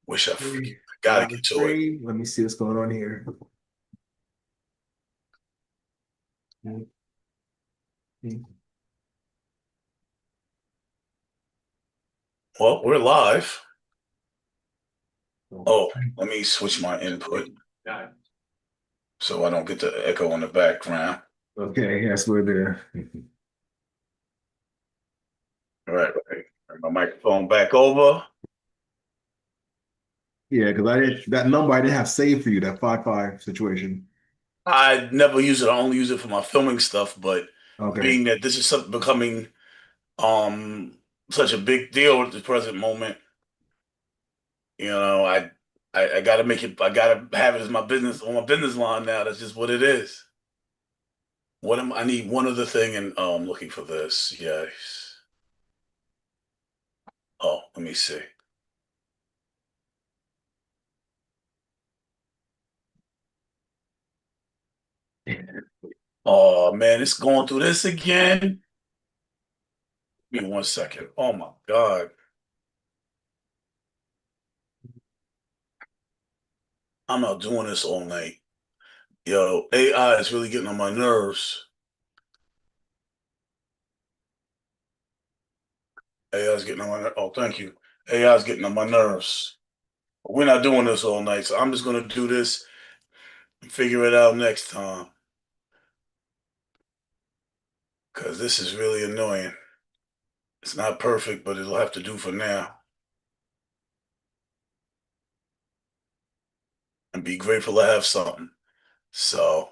Wish I Three, gotta live get to it. three. Let me see what's going on here. Well, we're live. Oh, let me switch my input so I don't get the echo in the background. Okay, that's where they're. All right, right. Bring my microphone back over. Yeah, because I didn't that number I didn't have saved for you, that 5-5 situation. I never use it. I only use it for my filming stuff. But Okay. being that this is something becoming such a big deal at the present moment, I gotta make it. I gotta have it as my business on my business line now. That's just what it is. I need one other thing, and I'm looking for this. Yes. Oh, let me see. Oh man, it's going through this again. Give me 1 second. Oh my God. I'm not doing this all night. Yo, AI is really getting on my nerves. AI is getting on my Oh, thank you. AI is getting on my nerves. We're not doing this all night, so I'm just gonna do this and figure it out next time. Cause this is really annoying. It's not perfect, but it'll have to do for now. And be grateful to have something. So,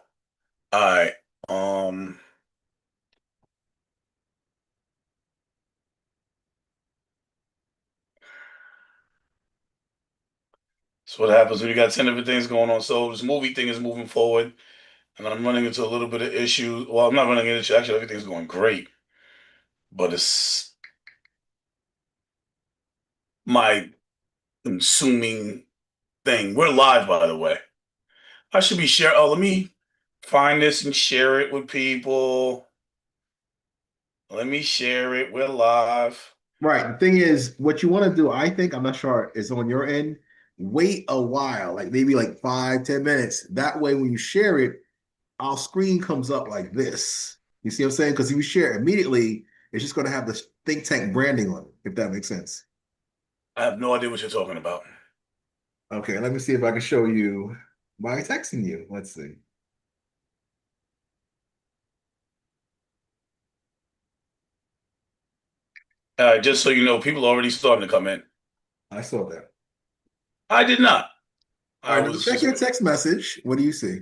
all right. Um, that's what happens when you got 10 different things going on. So this movie thing is moving forward. And I'm running into a little bit of issue. Well, I'm not running into issue. Actually, everything's going great, but it's my consuming thing. We're live, by the way. I should be share. Oh, let me find this and share it with people. Let me share it. We're live. Right. The thing is, what you want to do, I think, I'm not sure, is on your end. Wait a while, like maybe like 5, 10 minutes. That way, when you share it, our screen comes up like this. You see what I'm saying? Because if you share it immediately, it's just going to have the think tank branding on it, if that makes sense. I have no idea what you're talking about. Okay, let me see if I can show you by texting you. Let's see. Just so you know, people are already starting to come in. I saw that. I did not. All I right, now was check just your text message. What do you see?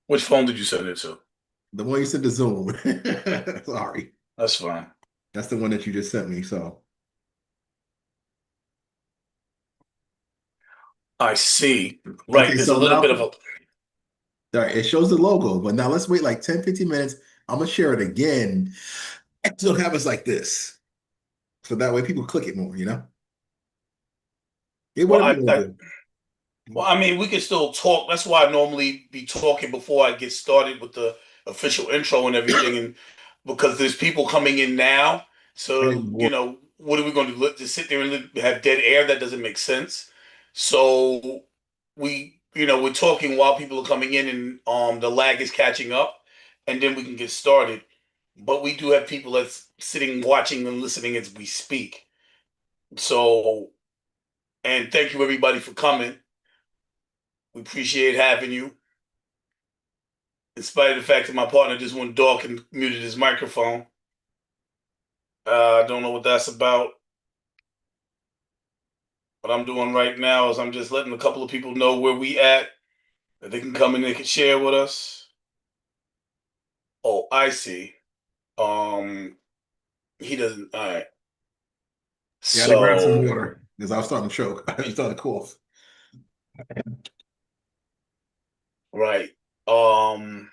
Which phone did you send it to? The one you sent to Zoom. Sorry. That's fine. That's the one that you just sent me. So, I see. Right. okay, There's a so little now, bit all of a. right, it shows the logo, but now let's wait like 10, 15 minutes. I'm gonna share it again. So it happens like this. So that way people click it more, you know? It Well, whatever you want to do. I mean, we can still talk. That's why I normally be talking before I get started with the official intro and everything, and because there's people coming in now. And So, then, what are we going to do? Just sit there and have dead air? That doesn't make sense. So we're talking while people are coming in, and the lag is catching up, and then we can get started. But we do have people that's sitting, watching, and listening as we speak. So, and thank you everybody for coming. We appreciate having you. In spite of the fact that my partner just went dark and muted his microphone. I don't know what that's about. What I'm doing right now is I'm just letting a couple of people know where we at, that they can come and they can share with us. Oh, I see. Um, he doesn't. All right. yeah, I had to grab some So, water because I was starting to choke. I was starting to cough. right. Um,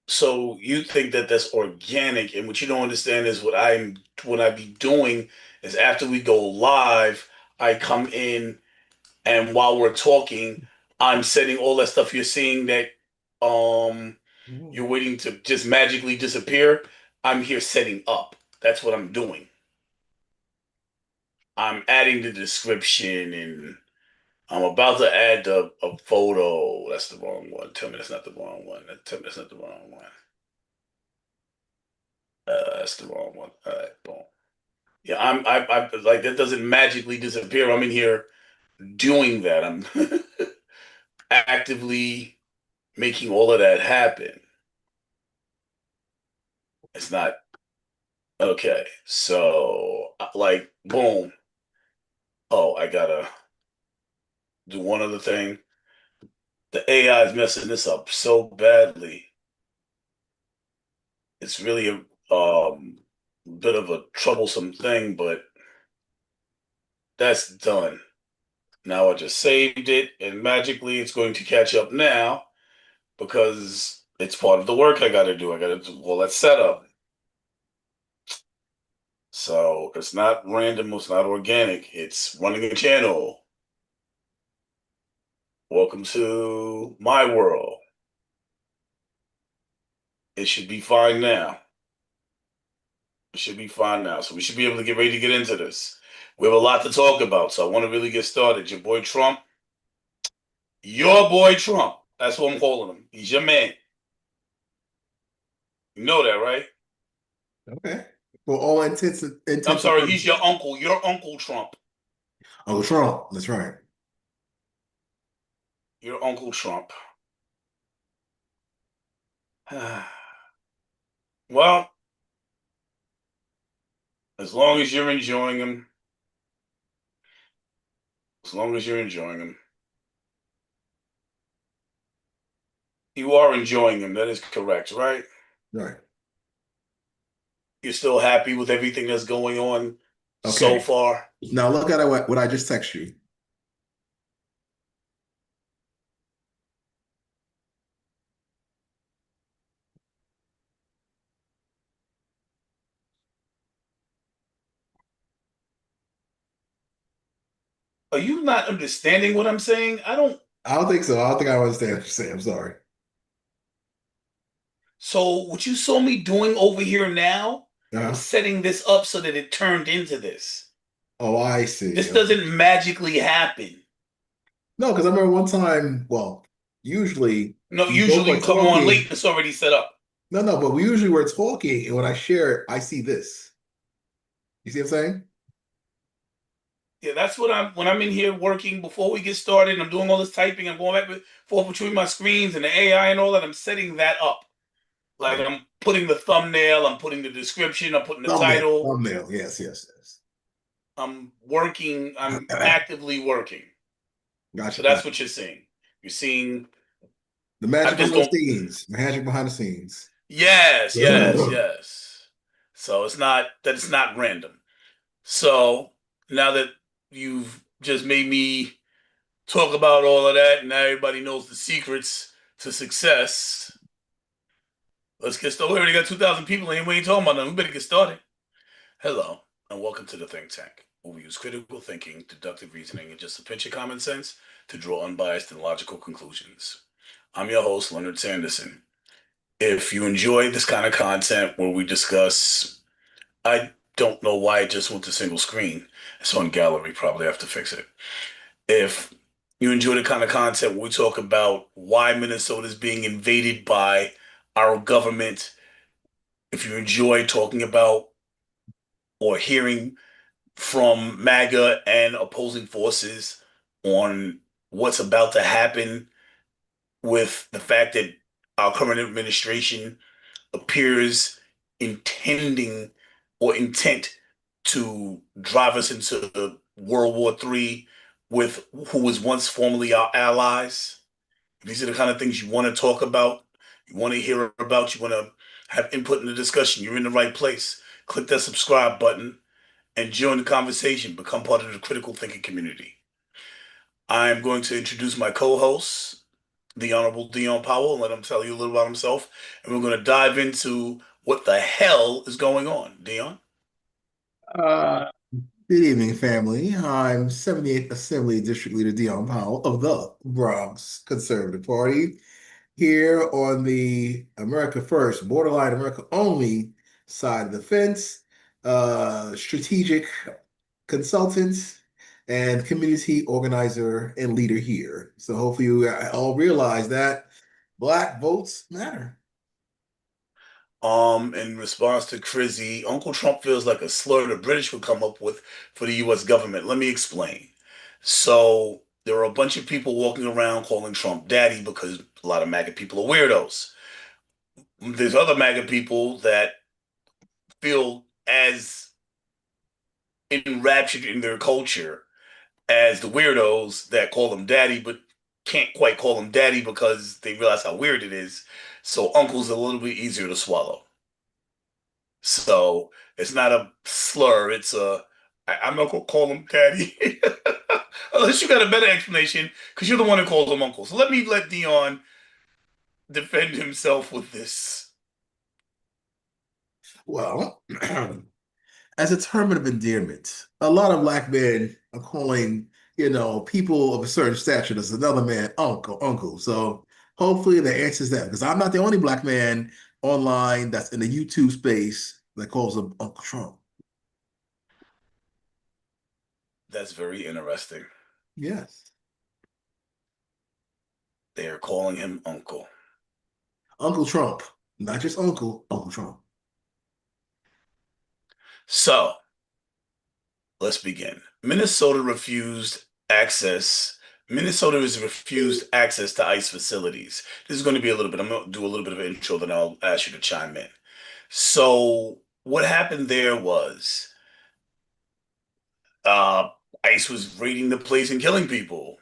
so you think that that's organic, and what you don't understand is what I be doing is after we go live, I come in. And while we're talking, I'm setting all that stuff you're seeing that um you're waiting to just magically disappear. I'm here setting up. That's what I'm doing. I'm adding the description and I'm about to add a photo. That's the wrong one. Tell me that's not the wrong one. Tell me that's not the wrong one. That's the wrong one. All right, boom. Yeah, I like that doesn't magically disappear. I'm in here doing that. I'm actively making all of that happen. It's not okay. So like boom. Oh, I gotta do one other thing. The AI is messing this up so badly. It's really a bit of a troublesome thing, but that's done. Now I just saved it, and magically it's going to catch up now because it's part of the work I got to do. I got to do all that setup. So it's not random, it's not organic. It's running a channel. Welcome to my world. It should be fine now. It should be fine now. So we should be able to get ready to get into this. We have a lot to talk about, so I want to really get started. Your boy Trump. That's what I'm calling him. He's your man. You know that, right? Okay. For all I'm intents and sorry, he's purposes. your uncle. Your Uncle Trump. Oh, Trump. That's right. Your Uncle Trump. Well, as long as you're enjoying him, as long as you're enjoying him, you are enjoying him. That is correct, right? Right. You're still happy with everything that's going on so Okay. far. Now look at what I just text you. Are you not understanding what I'm saying? I don't. I don't think so. I don't think I understand what you're saying. I'm sorry. So, what you saw me doing over here now was Uh-huh. setting this up so that it turned into this. Oh, I see. This Okay. doesn't magically happen. No, because I remember one time, well, usually No, we both usually are you come on late talking. and it's already set up. No, no, but we usually were talking, and when I share it, I see this. You see what I'm saying? Yeah, that's what I'm when I'm in here working before we get started. I'm doing all this typing. I'm going back and forth between my screens and the AI and all that. I'm setting that up. Like Oh, I'm putting the thumbnail, I'm putting the description, I'm putting the thumbnail, title. thumbnail. Yes, yes, I'm working, I'm yes. actively working. Gotcha, So that's gotcha. what you're seeing. You're seeing The I magic just behind the don't scenes. Magic behind the scenes. yes, yes, yes. So it's not random. So now that you've just made me talk about all of that and now everybody knows the secrets to success, let's get started. We already got 2,000 people in here. We ain't talking about nothing. We better get started. Hello, and welcome to the Think Tank, where we use critical thinking, deductive reasoning, and just a pinch of common sense to draw unbiased and logical conclusions. I'm your host, Leonard Sanderson. If you enjoy this kind of content where we discuss, I don't know why it just went to single screen. It's on gallery, probably have to fix it. If you enjoy the kind of content where we talk about why Minnesota is being invaded by our government, if you enjoy talking about or hearing from MAGA and opposing forces on what's about to happen with the fact that our current administration appears intending or intent to drive us into World War III with who was once formerly our allies. These are the kind of things you want to talk about, you want to hear about, you want to have input in the discussion. You're in the right place. Click that subscribe button and join the conversation. Become part of the critical thinking community. I'm going to introduce my co-host, the Honorable Dion Powell, and let him tell you a little about himself. And we're going to dive into what the hell is going on. Dion? Uh, Good evening, family. I'm 78th Assembly District Leader Dion Powell of the Bronx Conservative Party here on the America First, borderline America only side of the fence, strategic consultant, and community organizer and leader here. So hopefully you all realize that Black votes matter. In response to Crizzy, Uncle Trump feels like a slur the British would come up with for the US government. Let me explain. So there are a bunch of people walking around calling Trump daddy because a lot of MAGA people are weirdos. There's other MAGA people that feel as enraptured in their culture as the weirdos that call him daddy, but can't quite call him daddy because they realize how weird it is. So uncle's a little bit easier to swallow. So it's not a slur. I'm not gonna call him daddy. Unless you got a better explanation, because you're the one that calls him uncle. So let Dion defend himself with this. Well, as a term of endearment, a lot of Black men are calling, people of a certain stature as another man uncle, uncle. So hopefully that answers that because I'm not the only Black man online that's in the YouTube space that calls him Uncle Trump. That's very interesting. Yes. They are calling him uncle. Uncle Trump, not just Uncle, Uncle Trump. So let's begin. Minnesota has refused access to ICE facilities. This is going to be a little bit, I'm going to do a little bit of an intro, then I'll ask you to chime in. So what happened there was uh, ICE was raiding the place and killing people.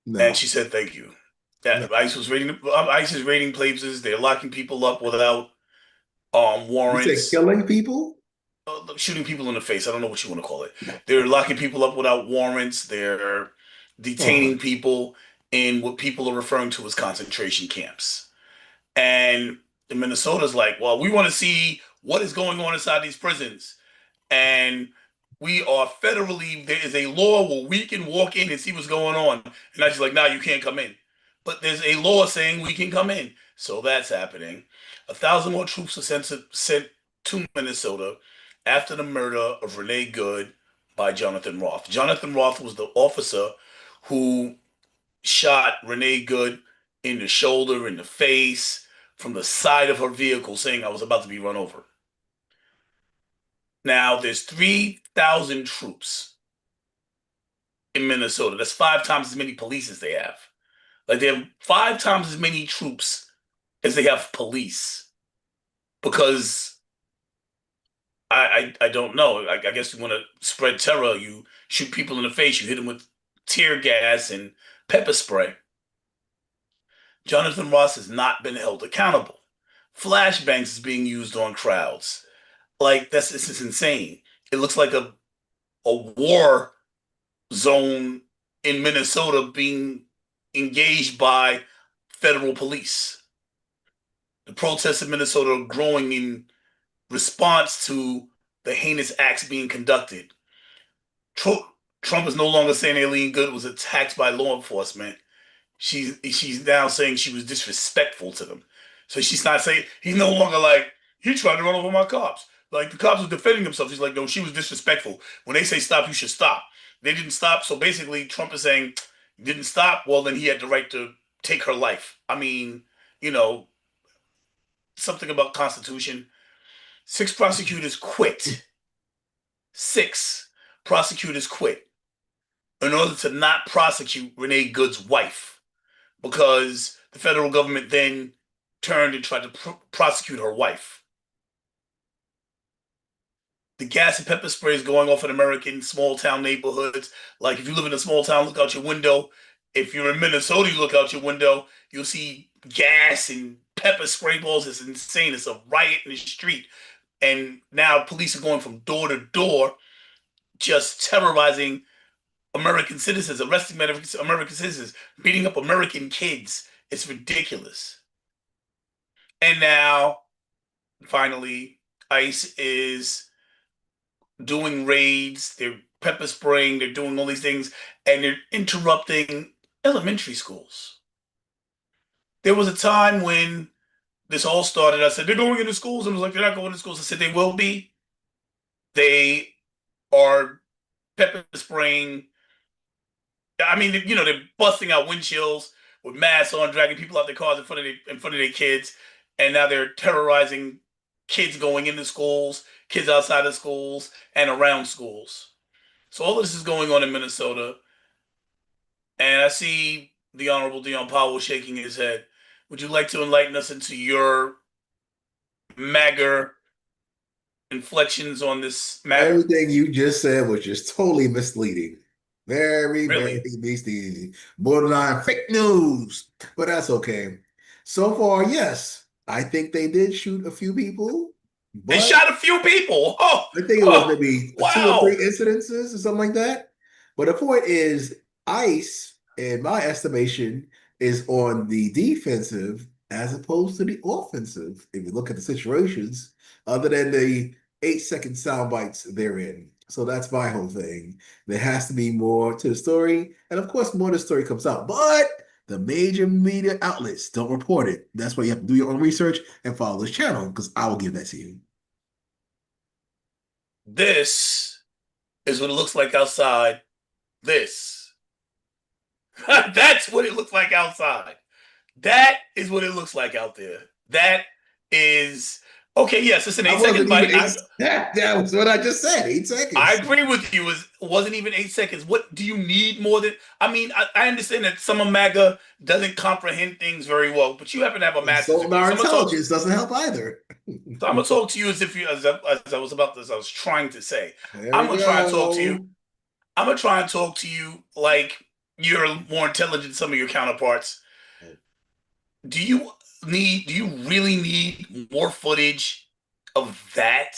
And No, she said, thank you. no. ICE is raiding places. They're locking people up without You say warrants. killing people? Shooting people in the face. I don't know what you want to call it. They're locking people up without warrants. They're Uh-huh. detaining people in what people are referring to as concentration camps. And Minnesota's like, well, we want to see what is going on inside these prisons. And we are federally, there is a law where we can walk in and see what's going on. And I just like, nah, you can't come in. But there's a law saying we can come in. So that's happening. 1,000 more troops are sent to Minnesota after the murder of Renee Goode by Jonathan Roth. Jonathan Roth was the officer who shot Renee Goode in the shoulder, in the face, from the side of her vehicle, saying I was about to be run over. Now, there's 3,000 troops in Minnesota. That's 5 times as many police as they have. Like, they have 5 times as many troops as they have police. Because I don't know. I guess you want to spread terror. You shoot people in the face. You hit them with tear gas and pepper spray. Jonathan Ross has not been held accountable. Flashbangs is being used on crowds. Like this is insane. It looks like a war zone in Minnesota being engaged by federal police. The protests in Minnesota are growing in response to the heinous acts being conducted. Trump, Trump is no longer saying Aileen Good was attacked by law enforcement. She's now saying she was disrespectful to them. So she's not saying he's no longer like he tried to run over my cops. Like the cops were defending themselves. He's like, no, she was disrespectful. When they say stop, you should stop. They didn't stop. So basically, Trump is saying didn't stop. Well, then he had the right to take her life. I mean, you know, something about Constitution. 6 prosecutors quit. 6 prosecutors quit in order to not prosecute Renee Goode's wife because the federal government then turned and tried to prosecute her wife. The gas and pepper spray is going off in American small town neighborhoods. Like if you live in a small town, look out your window. If you're in Minnesota, you look out your window, you'll see gas and pepper spray balls. It's insane. It's a riot in the street. And now police are going from door to door, just terrorizing American citizens, arresting American citizens, beating up American kids. It's ridiculous. And now, finally, ICE is doing raids, they're pepper spraying, they're doing all these things, and they're interrupting elementary schools. There was a time when this all started. I said, they're going into schools. And I was like, they're not going to schools. I said, they will be. They are pepper spraying. I mean, they're busting out windshields with masks on, dragging people out their cars in front of their kids, and now they're terrorizing kids going into schools, kids outside of schools, and around schools. So all this is going on in Minnesota, and I see the Honorable Dion Powell shaking his head. Would you like to enlighten us into your MAGA inflections on this matter? Everything you just said was just totally misleading. Very, very Really? misleading. Borderline fake news. But that's okay. So far, yes. I think they did shoot a few people, They but shot a few people. Oh, I think it was oh, maybe two or three wow. incidences or something like that. But the point is, ICE, in my estimation, is on the defensive as opposed to the offensive. If you look at the situations, other than the 8 second sound bites they're in. So that's my whole thing. There has to be more to the story. And of course, more of the story comes out. But the major media outlets don't report it. That's why you have to do your own research and follow this channel because I will give that to you. This is what it looks like outside. This. That's what it looks like outside. That is what it looks like out there. That is okay. Yes, it's an I 8 second wasn't even bite. eight. That was what I just said. Eight I seconds. agree with you. It wasn't even 8 seconds. What do you need more than? I mean, I understand that some of MAGA doesn't comprehend things very well, but you happen to have a master's Insulting degree. our So I'm gonna talk. intelligence doesn't help either. So I'm gonna talk to you as if you, as I was about this. I was trying to say. There I'm we gonna try and talk to you. go. I'm gonna try and talk to you like you're more intelligent than some of your counterparts. Do you Do you really need more footage of that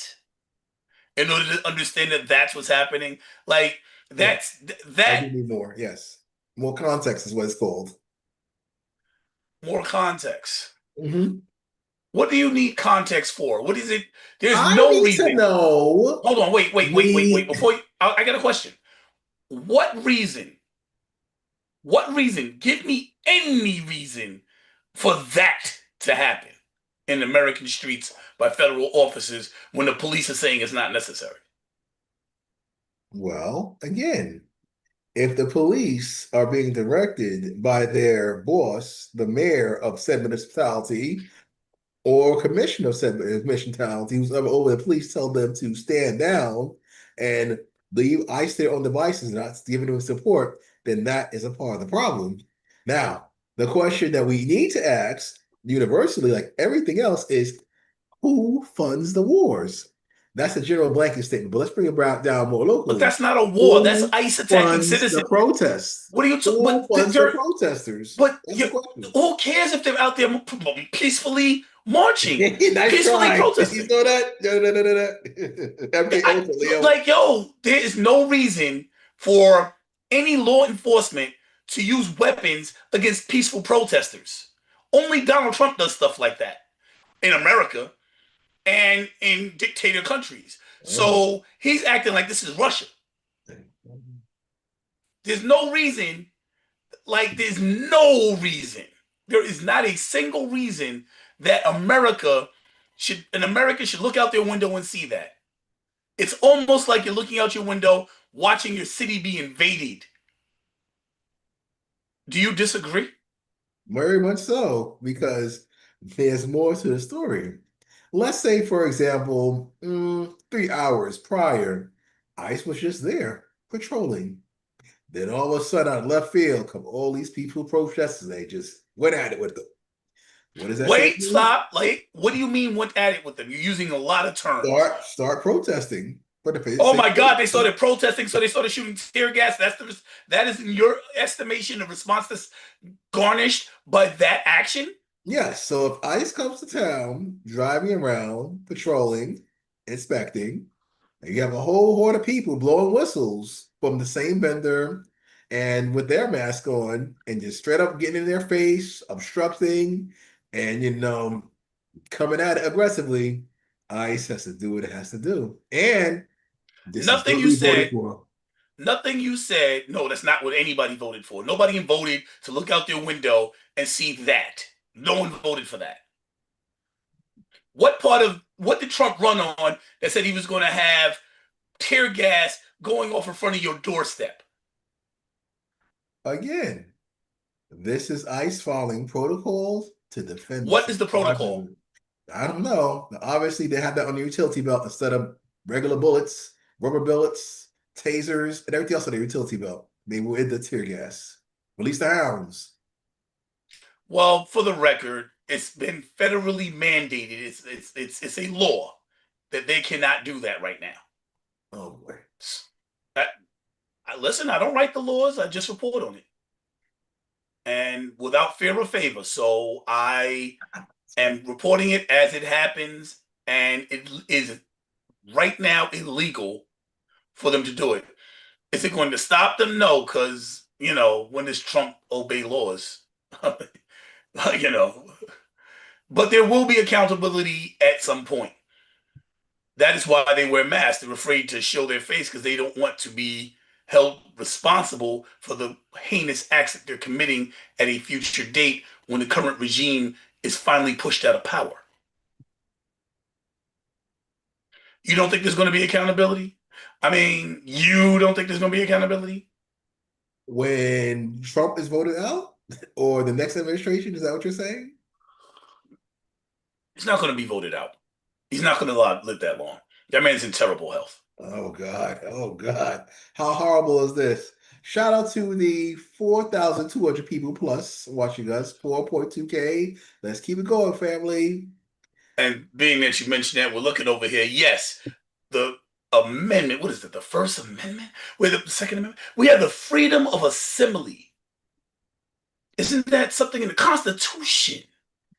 in order to understand that that's what's happening? Like Yeah, I that do need more. Yes, more context is what it's called. more context. Mhm. What do you need context for? What is it? There's I no need to reason. know Hold on, wait. the. Before I got a question. What reason? What reason? Give me any reason for that to happen in American streets by federal officers when the police are saying it's not necessary. Well, again, if the police are being directed by their boss, the mayor of said municipality, or commissioner of said municipality, who's over the police, tell them to stand down and leave ICE their own devices, not giving them support, then that is a part of the problem. Now, the question that we need to ask universally, like everything else, is who funds the wars? That's a general blanket statement, but let's bring it down more But locally. that's not a war. That's Who ICE attacking funds the citizens. protests? What are you? Who But funds the they're protesters? but That's the you. question. Who cares if they're out there peacefully marching, Nice peacefully try. You protesting? saw that? No, no, no, no, no. MKO for Leo. Like, yo, there is no reason for any law enforcement to use weapons against peaceful protesters. Only Donald Trump does stuff like that in America and in dictator countries. So he's acting like this is Russia. There's no reason, there's no reason. There is not a single reason that an American should look out their window and see that. It's almost like you're looking out your window watching your city be invaded. Do you disagree? Very much so, because there's more to the story. Let's say, for example, 3 hours prior, ICE was just there patrolling. Then all of a sudden, out of left field, come all these people protesters. They just went at it with them. What does that say to Wait, me? stop. Like, what do you mean went at it with them? You're using a lot of terms. Start protesting for the Oh sake my of God, they started protesting, so they started shooting tear gas. That is in your estimation the response that's garnished by that action? yes. So if ICE comes to town, driving around, patrolling, inspecting, and you have a whole horde of people blowing whistles from the same vendor and with their mask on and just straight up getting in their face, obstructing, and coming at it aggressively, ICE has to do what it has to do. And this is Nothing what you we voted said for. Nothing you said, no, that's not what anybody voted for. Nobody voted to look out their window and see that. No one voted for that. what did Trump run on that said he was going to have tear gas going off in front of your doorstep? Again, this is ICE following protocols to defend the What city is the protocol? fraudulent. I don't know. Obviously, they have that on the utility belt instead of regular bullets, rubber bullets, tasers, and everything else on the utility belt. They were in the tear gas. Release the hounds. Well, for the record, it's been federally mandated. It's a law that they cannot do that right now. Oh boy. I, listen, I don't write the laws. I just report on it, and without fear or favor. So I am reporting it as it happens, and it is right now illegal for them to do it. Is it going to stop them? No, because when does Trump obey laws? you know, but there will be accountability at some point. That is why they wear masks. They're afraid to show their face because they don't want to be held responsible for the heinous acts that they're committing at a future date when the current regime is finally pushed out of power. You don't think there's going to be accountability? I mean, you don't think there's going to be accountability? When Trump is voted out, or the next administration, is that what you're saying? He's not going to be voted out. He's not going to live that long. That man's in terrible health. Oh God. Oh God. How horrible is this? Shout out to the 4,200 people plus watching us, 4.2K. Let's keep it going, family. And being that you mentioned that, we're looking over here. Yes, the amendment. What is it? The First Amendment? Wait, the Second Amendment? We have the freedom of assembly. Isn't that something in the Constitution?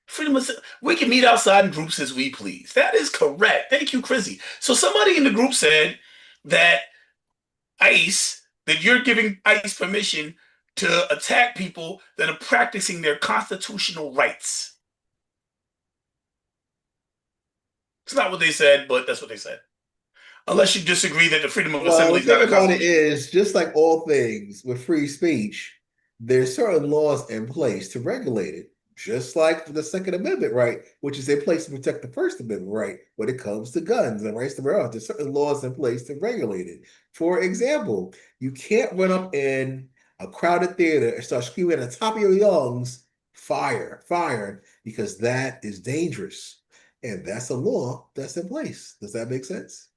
Freedom of we can meet outside in groups as we please. That is correct. Thank you, Chrissy. So somebody in the group said that ICE, that you're giving ICE permission to attack people that are practicing their constitutional rights. It's not what they said, but that's what they said. Unless you disagree that the freedom of Well, assembly the is not thing a about it constitutional. is, just like all things with free speech, there's certain laws in place to regulate it. Just like the Second Amendment right, which is in place to protect the First Amendment right when it comes to guns and rights to bear arms. There's certain laws in place to regulate it. For example, you can't run up in a crowded theater and start screaming at the top of your lungs, fire, fire, because that is dangerous. And that's a law that's in place. Does that make sense?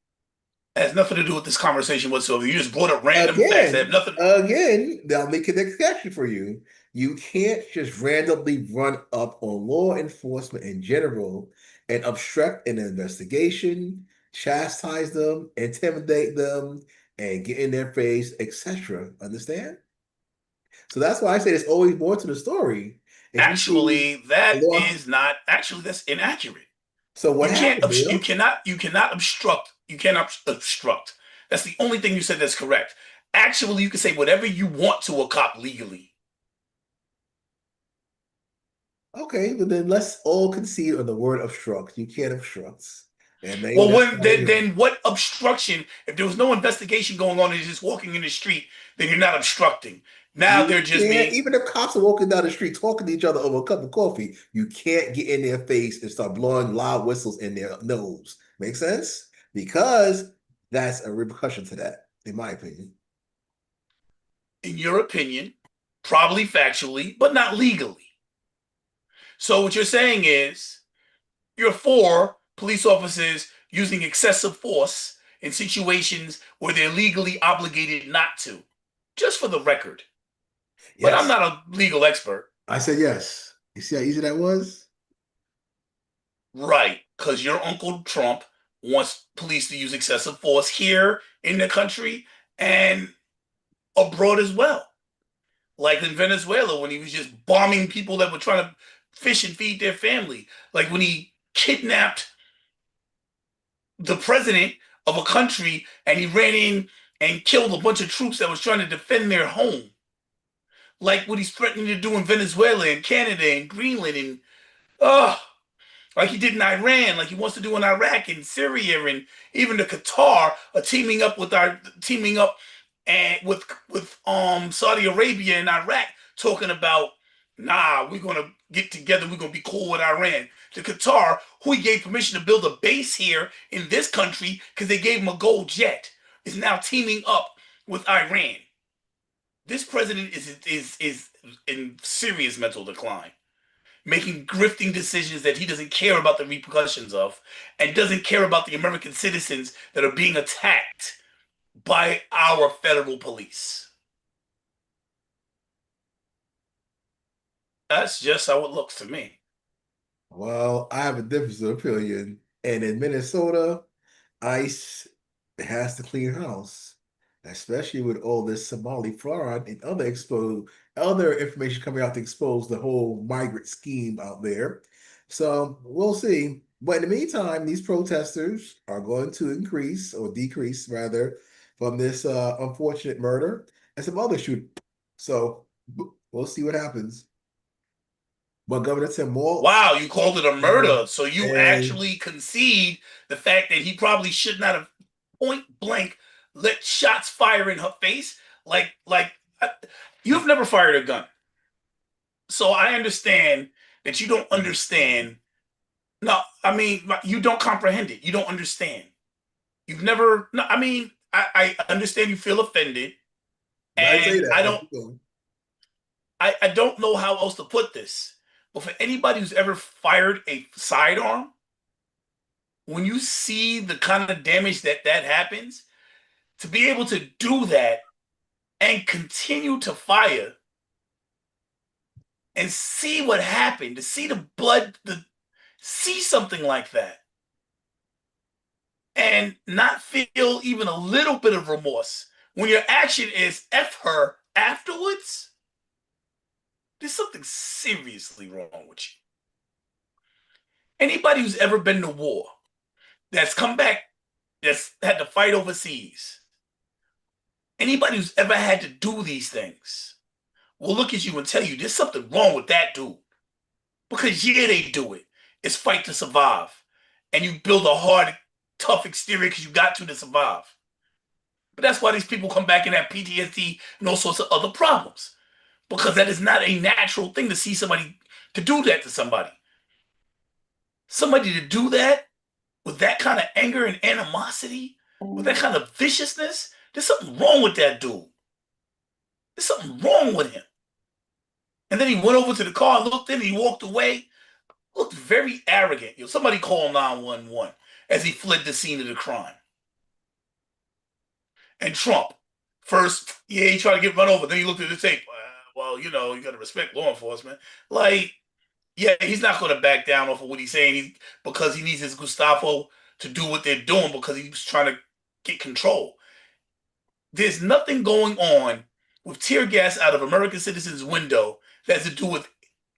It has nothing to do with this conversation whatsoever. You just brought up random facts that have Again, nothing. again, they'll make an exception for you. You can't just randomly run up on law enforcement in general and obstruct an investigation, chastise them, intimidate them, and get in their face, etc. Understand? So that's why I say there's always more to the story. If you see Actually, a that law, is not. Actually, that's inaccurate. so what You can't. happened, You Bill? cannot. You cannot obstruct. You cannot obstruct. That's the only thing you said that's correct. Actually, you can say whatever you want to a cop legally. Okay, but then let's all concede on the word obstruct. You can't obstruct. And maybe Well, that's when why you're then what obstruction? If there was no investigation going on and you're just walking in the street, then you're not obstructing. Now You they're just can't, being even if cops are walking down the street talking to each other over a cup of coffee, you can't get in their face and start blowing loud whistles in their nose. Make sense? Because that's a repercussion to that, in my opinion. in your opinion, probably factually, but not legally. So what you're saying is you're for police officers using excessive force in situations where they're legally obligated not to. Just for the record. But I'm Yes, not a legal expert. I said yes. You see how easy that was? Right. Because your Uncle Trump wants police to use excessive force here in the country and abroad as well. Like in Venezuela, when he was just bombing people that were trying to fish and feed their family. Like when he kidnapped the president of a country and he ran in and killed a bunch of troops that was trying to defend their home. Like what he's threatening to do in Venezuela and Canada and Greenland and like he did in Iran, like he wants to do in Iraq and Syria and even the Qatar are teaming up and with Saudi Arabia and Iraq talking about we're gonna get together, we're gonna be cool with Iran. to Qatar, who he gave permission to build a base here in this country because they gave him a gold jet, is now teaming up with Iran. This president is in serious mental decline, making grifting decisions that he doesn't care about the repercussions of, and doesn't care about the American citizens that are being attacked by our federal police. That's just how it looks to me. Well, I have a difference of opinion. And in Minnesota, ICE has to clean house, especially with all this Somali fraud and other information coming out to expose the whole migrant scheme out there. So we'll see. But in the meantime, these protesters are going to increase or decrease rather from this unfortunate murder and some other shooting. So we'll see what happens. But Governor Tim Walz Wow, you called it a and, murder. So you and actually concede the fact that he probably should not have point blank let shots fire in her face. Like you've never fired a gun. So I understand that you don't understand. No, I mean, you don't comprehend it. You don't understand. You've never, no, I mean, I understand you feel offended, I say and that. Keep going. I don't know how else to put this. But for anybody who's ever fired a sidearm, when you see the kind of damage that happens, to be able to do that and continue to fire and see what happened, to see the blood, see something like that, and not feel even a little bit of remorse when your action is F her afterwards, there's something seriously wrong with you. Anybody who's ever been to war, that's come back, that's had to fight overseas, anybody who's ever had to do these things will look at you and tell you there's something wrong with that dude. Because yeah, they do it. It's fight to survive. And you build a hard, tough exterior because you got to survive. But that's why these people come back and have PTSD and all sorts of other problems. Because that is not a natural thing to see somebody to do that to somebody. Somebody to do that with that kind of anger and animosity, with that kind of viciousness, there's something wrong with that dude. There's something wrong with him. And then he went over to the car and looked in and he walked away. Looked very arrogant. Somebody call 911 as he fled the scene of the crime. And Trump, first, yeah, he tried to get run over. Then he looked at the tape. Well, you know, you got to respect law enforcement. Like, yeah, he's not going to back down off of what he's saying because he needs his Gustavo to do what they're doing because he's trying to get control. There's nothing going on with tear gas out of American citizens' window that has to do with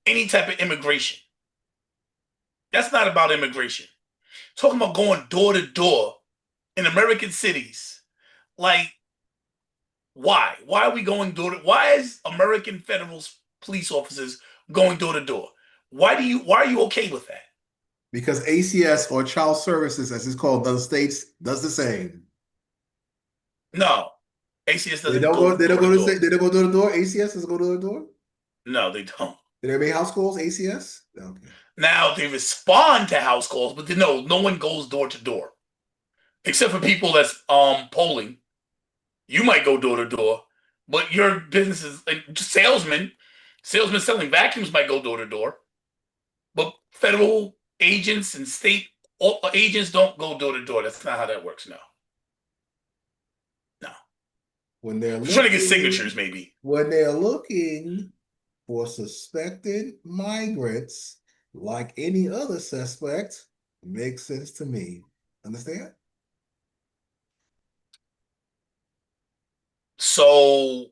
any type of immigration. That's not about immigration. Talking about going door to door in American cities. Like, why? Why are we going door to why is American federal police officers going door to door? Why are you okay with that? Because ACS or Child Services, as it's called in other states, does the same. No. ACS They doesn't don't go. go They don't door go to to. door. They don't go door to door. ACS doesn't go door to door. No, they don't. Did they make house calls? ACS. Okay. Now they respond to house calls, but no one goes door to door. Except for people that's polling. You might go door to door, but your business is just salesmen selling vacuums might go door to door. But federal agents and state agents don't go door to door. That's not how that works. No, no. When they're Just trying to get looking, signatures, maybe. when they're looking for suspected migrants, like any other suspect, makes sense to me. Understand? So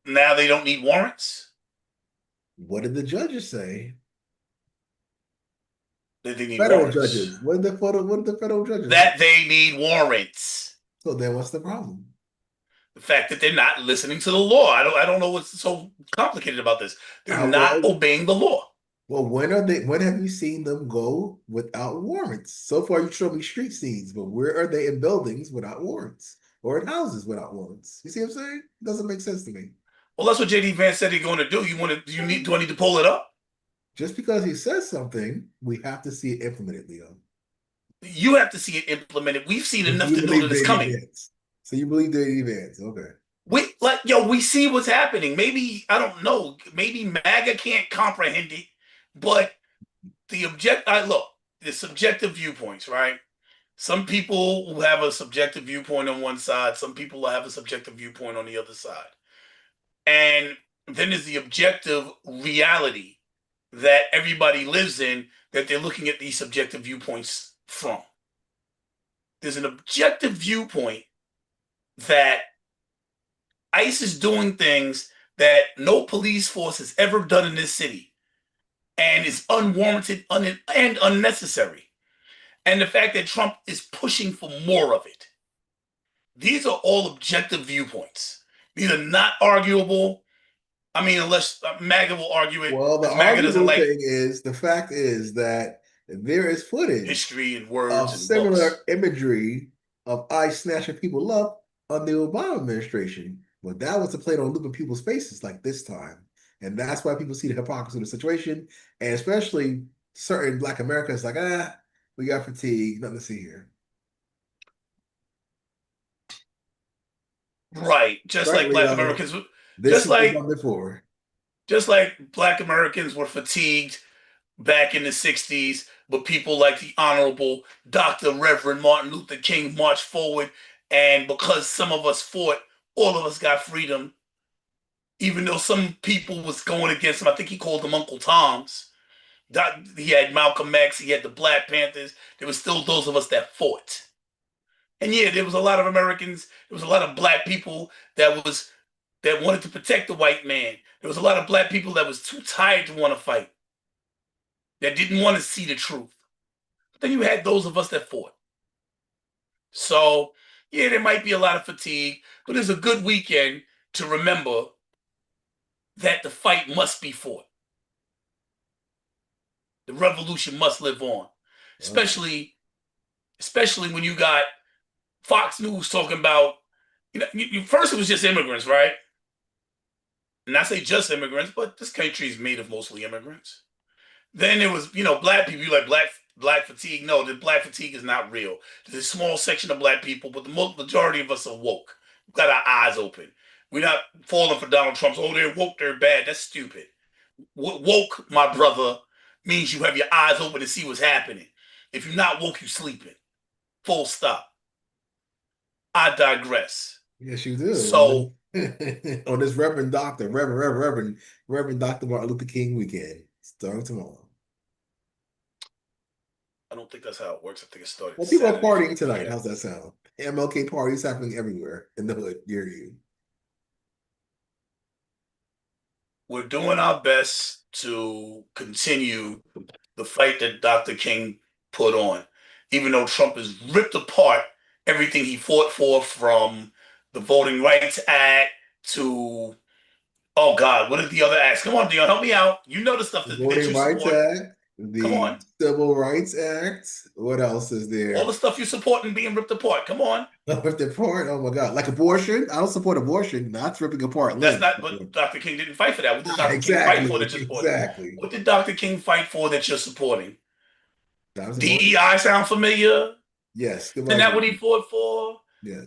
now they don't need warrants. What did the judges say? That they need Federal warrants. judges. What did the federal judges say? That they need warrants. So then what's the problem? The fact that they're not listening to the law. I don't know what's so complicated about this. They're not Well, obeying the law. well, when have you seen them go without warrants? So far, you show me street scenes, but where are they in buildings without warrants or in houses without warrants? You see what I'm saying? It doesn't make sense to me. Well, that's what JD Vance said he's going to do. You want to? Do you need? Do I need to pull it up? Just because he says something, we have to see it implemented, Leo. You have to see it implemented. We've seen So enough you to know believe that it's they need coming. advance. So you believe they need advance. Okay. We see what's happening. Maybe I don't know. Maybe MAGA can't comprehend it, but I look, the subjective viewpoints, right? Some people will have a subjective viewpoint on one side. Some people will have a subjective viewpoint on the other side. And then there's the objective reality that everybody lives in that they're looking at these subjective viewpoints from. There's an objective viewpoint that ICE is doing things that no police force has ever done in this city and is unwarranted and unnecessary. And the fact that Trump is pushing for more of it. These are all objective viewpoints. These are not arguable. I mean, unless MAGA will argue it, Well, the because MAGA doesn't arguable like thing is the fact is that there is footage history and words of and similar books. imagery of ICE snatching people up on the Obama administration. But that was to play on loop in people's faces like this time. And that's why people see the hypocrisy of the situation. And especially certain Black Americans like, we got fatigue, nothing to see here. Right. Just Right, like Black Leo. Americans, This just has been like done before. just like Black Americans were fatigued back in the 60s, but people like the Honorable Dr. Reverend Martin Luther King marched forward. And because some of us fought, all of us got freedom. Even though some people was going against him, I think he called them Uncle Toms. He had Malcolm X, he had the Black Panthers. There was still those of us that fought. And yeah, there was a lot of Americans, there was a lot of black people that wanted to protect the white man. There was a lot of black people that was too tired to want to fight, that didn't want to see the truth. But then you had those of us that fought. So yeah, there might be a lot of fatigue, but it's a good weekend to remember that the fight must be fought. The revolution must live on. Oh, Especially when you got Fox News talking about, first it was just immigrants, right? And I say just immigrants, but this country is made of mostly immigrants. Then it was, black people. You like black fatigue? No, the black fatigue is not real. There's a small section of black people, but the majority of us are woke. We've got our eyes open. We're not falling for Donald Trump's. Oh, they're woke, they're bad. That's stupid. Woke, my brother, means you have your eyes open to see what's happening. If you're not woke, you're sleeping. Full stop. I digress. yes, you do. So On this Reverend Dr. Martin Luther King weekend, starting tomorrow. I don't think that's how it works. I think it started Well, people are Saturday for partying the tonight. PM. How's that sound? MLK parties happening everywhere in the hood near you. We're doing our best to continue the fight that Dr. King put on, even though Trump has ripped apart everything he fought for, from the Voting Rights Act to, oh God, what are the other acts? Come on, Dion, help me out. You know the stuff The that Voting you Rights support. Act, Come the on. Civil Rights Act. What else is All the there? stuff you support and being ripped apart. Come on. With the part, oh my God, like abortion. I don't support abortion. That's ripping apart That's limbs. not, but Dr. King didn't fight for that. What did Dr. King fight for Exactly, that you're supporting? exactly. What did Dr. King fight for that you're supporting? That was abortion. DEI sound familiar? Yes, good Isn't that what he argument. fought for? Yeah,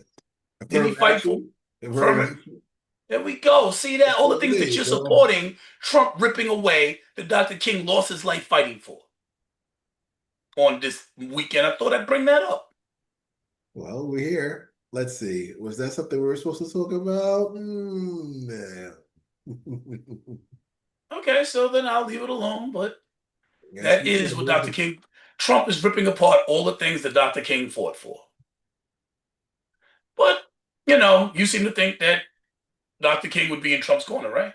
Didn't he affirmative fight for action. Affirmative affirmative? action. There we go. See that? That's All the what it things that is, you're bro. supporting, Trump ripping away that Dr. King lost his life fighting for on this weekend. I thought I'd bring that up. Well, we're here. Let's see. Was that something we were supposed to talk about? Nah. Okay, so then I'll leave it alone. But Yes, that we is what Dr. did. King, Trump is ripping apart all the things that Dr. King fought for. But, you seem to think that Dr. King would be in Trump's corner, right?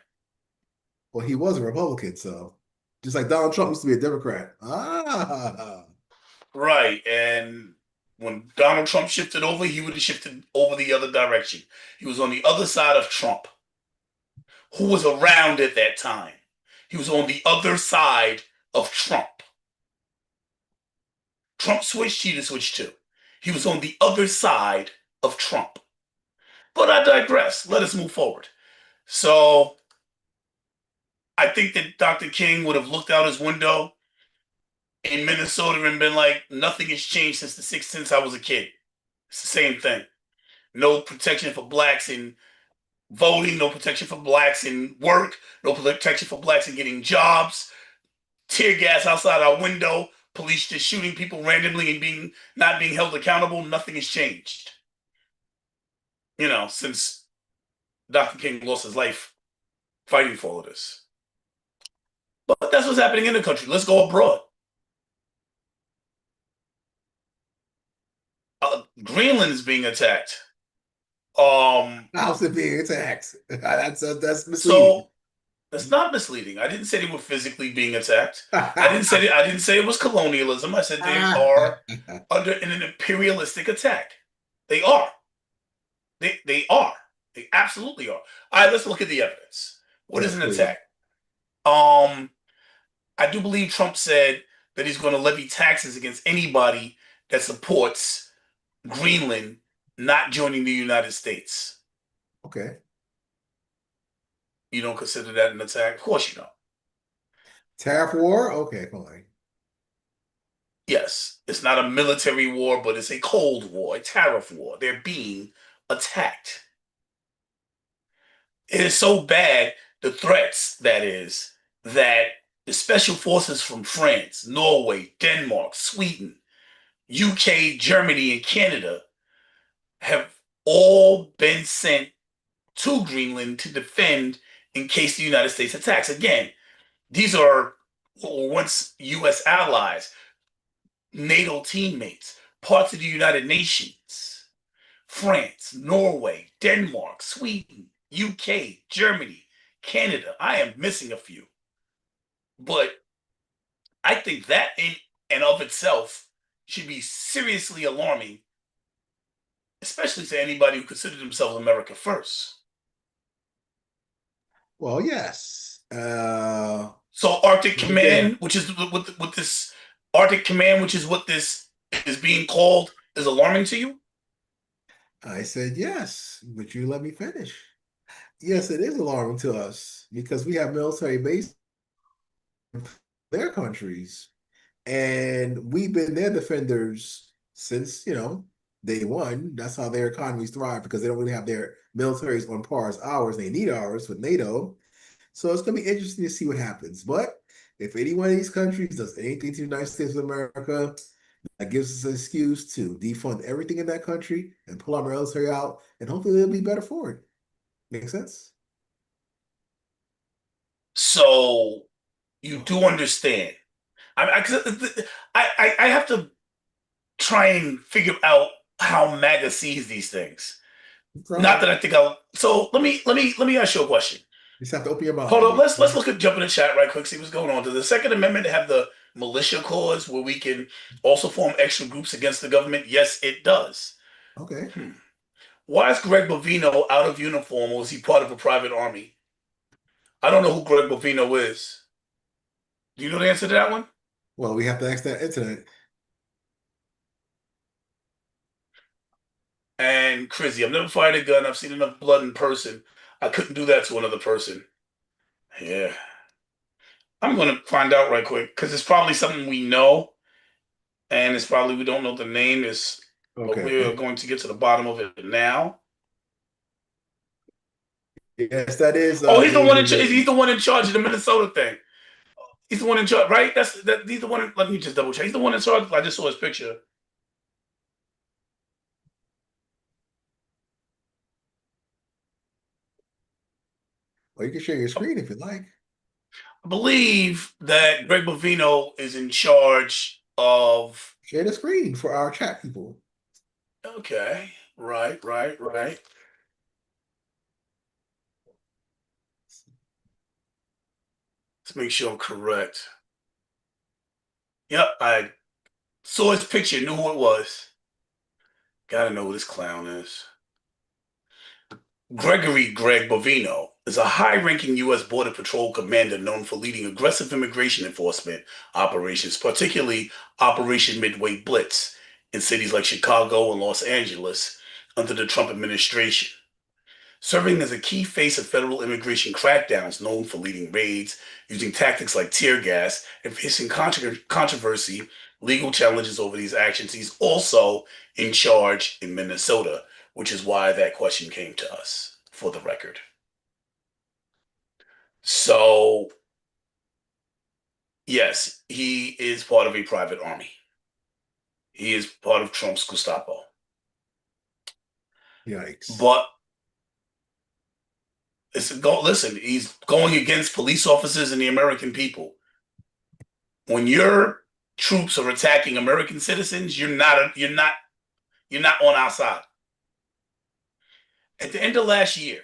Well, he was a Republican, so just like Donald Trump used to be a Democrat. Ah, Right. And when Donald Trump shifted over, he would have shifted over the other direction. He was on the other side of Trump, who was around at that time. He was on the other side of Trump. Trump switched, he switched too. He was on the other side of Trump. But I digress. Let us move forward. So I think that Dr. King would have looked out his window in Minnesota and been like, nothing has changed since I was a kid. It's the same thing. No protection for blacks in voting, no protection for blacks in work, no protection for blacks in getting jobs, tear gas outside our window, police just shooting people randomly and being not being held accountable. Nothing has changed. Since Dr. King lost his life fighting for all of this. But that's what's happening in the country. Let's go abroad. Greenland is being attacked. How's it being attacked? That's misleading. So that's not misleading. I didn't say they were physically being attacked. I didn't say it was colonialism. I said they are under an imperialistic attack. They are. They are. They absolutely are. All right, let's look at the evidence. What is Yes, an please. attack? I do believe Trump said that he's going to levy taxes against anybody that supports Greenland not joining the United States. Okay. You don't consider that an attack? Of course you don't. Tariff war? Okay, fine. Yes, it's not a military war, but it's a cold war, a tariff war. They're being attacked. It is so bad, the threats, that is, that the special forces from France, Norway, Denmark, Sweden, UK, Germany, and Canada have all been sent to Greenland to defend in case the United States attacks. Again, these are once U.S. allies, NATO teammates, parts of the United Nations, France, Norway, Denmark, Sweden, UK, Germany, Canada. I am missing a few. But I think that in and of itself should be seriously alarming, especially to anybody who considers themselves America first. Well, yes. So Arctic But again, Command, which is what this Arctic Command, which is what this is being called, is alarming to you? I said yes, but you let me finish. Yes, it is alarming to us because we have military bases in their countries, and we've been their defenders since, day one. That's how their economies thrive because they don't really have their militaries on par as ours. They need ours with NATO. So it's going to be interesting to see what happens. But if any one of these countries does anything to the United States of America, that gives us an excuse to defund everything in that country and pull our military out, and hopefully it'll be better for it. Make sense? So you do understand. I have to try and figure out how MAGA sees these things. Not Try. that I think I'll. So let me ask you a question. You just have to open your mouth, Hold up, buddy. let's look at jump in the chat right quick, see what's going on. Does the Second Amendment have the militia clause where we can also form extra groups against the government? Yes, it does. Okay. Hmm. Why is Greg Bovino out of uniform, or is he part of a private army? I don't know who Greg Bovino is. Do you know the answer to that one? Well, we have to ask that internet. And Crizzy, I've never fired a gun. I've seen enough blood in person. I couldn't do that to another person. Yeah. I'm going to find out right quick because it's probably something we know, and it's probably we don't know the name is, but we're Okay. going to get to the bottom of it now. Yes, that is Oh, he's the one in Adrian he's Whitney. the one in charge of the Minnesota thing. He's the one in charge, right? He's the one. Let me just double check. He's the one in charge. I just saw his picture. Well, you can share your screen if you like. I believe that Greg Bovino is in charge of. Share the screen for our chat people. Okay, right. Let's make sure I'm correct. Yep, I saw his picture, knew who it was. Gotta know who this clown is. Gregory Greg Bovino is a high-ranking U.S. Border Patrol commander known for leading aggressive immigration enforcement operations, particularly Operation Midway Blitz in cities like Chicago and Los Angeles under the Trump administration. serving as a key face of federal immigration crackdowns, known for leading raids, using tactics like tear gas, and facing controversy, legal challenges over these actions. He's also in charge in Minnesota, which is why that question came to us, for the record. So, yes, he is part of a private army. He is part of Trump's Gestapo. Yikes. But listen, he's going against police officers and the American people. When your troops are attacking American citizens, you're not on our side. At the end of last year,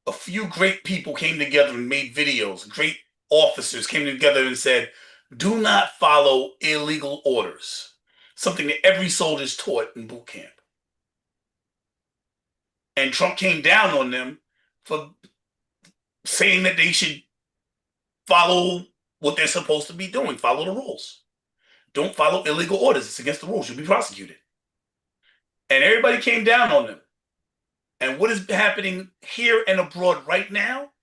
a few great people came together and made videos. Great officers came together and said, "Do not follow illegal orders." Something that every soldier is taught in boot camp. And Trump came down on them for saying that they should follow what they're supposed to be doing, follow the rules. Don't follow illegal orders. It's against the rules. You'll be prosecuted. And everybody came down on them. And what is happening here and abroad right now?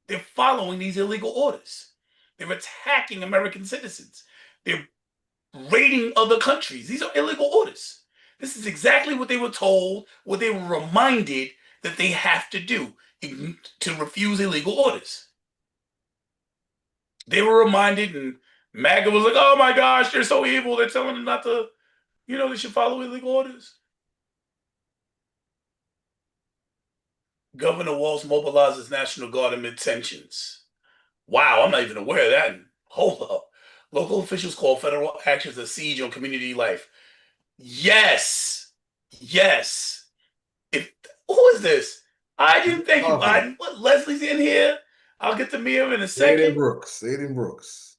They're following these illegal orders. They're attacking American citizens. They're raiding other countries. These are illegal orders. This is exactly what they were told, what they were reminded that they have to do to refuse illegal orders. They were reminded, and MAGA was like, "Oh my gosh, they're so evil. They're telling them not to, they should follow illegal orders." Governor Walz mobilizes National Guard amid tensions. Wow, I'm not even aware of that. Hold up. Local officials call federal actions a siege on community life. Yes. Yes. Who is this? I didn't thank you. What, Leslie's in here? I'll get to meet him in a second. Aiden Brooks.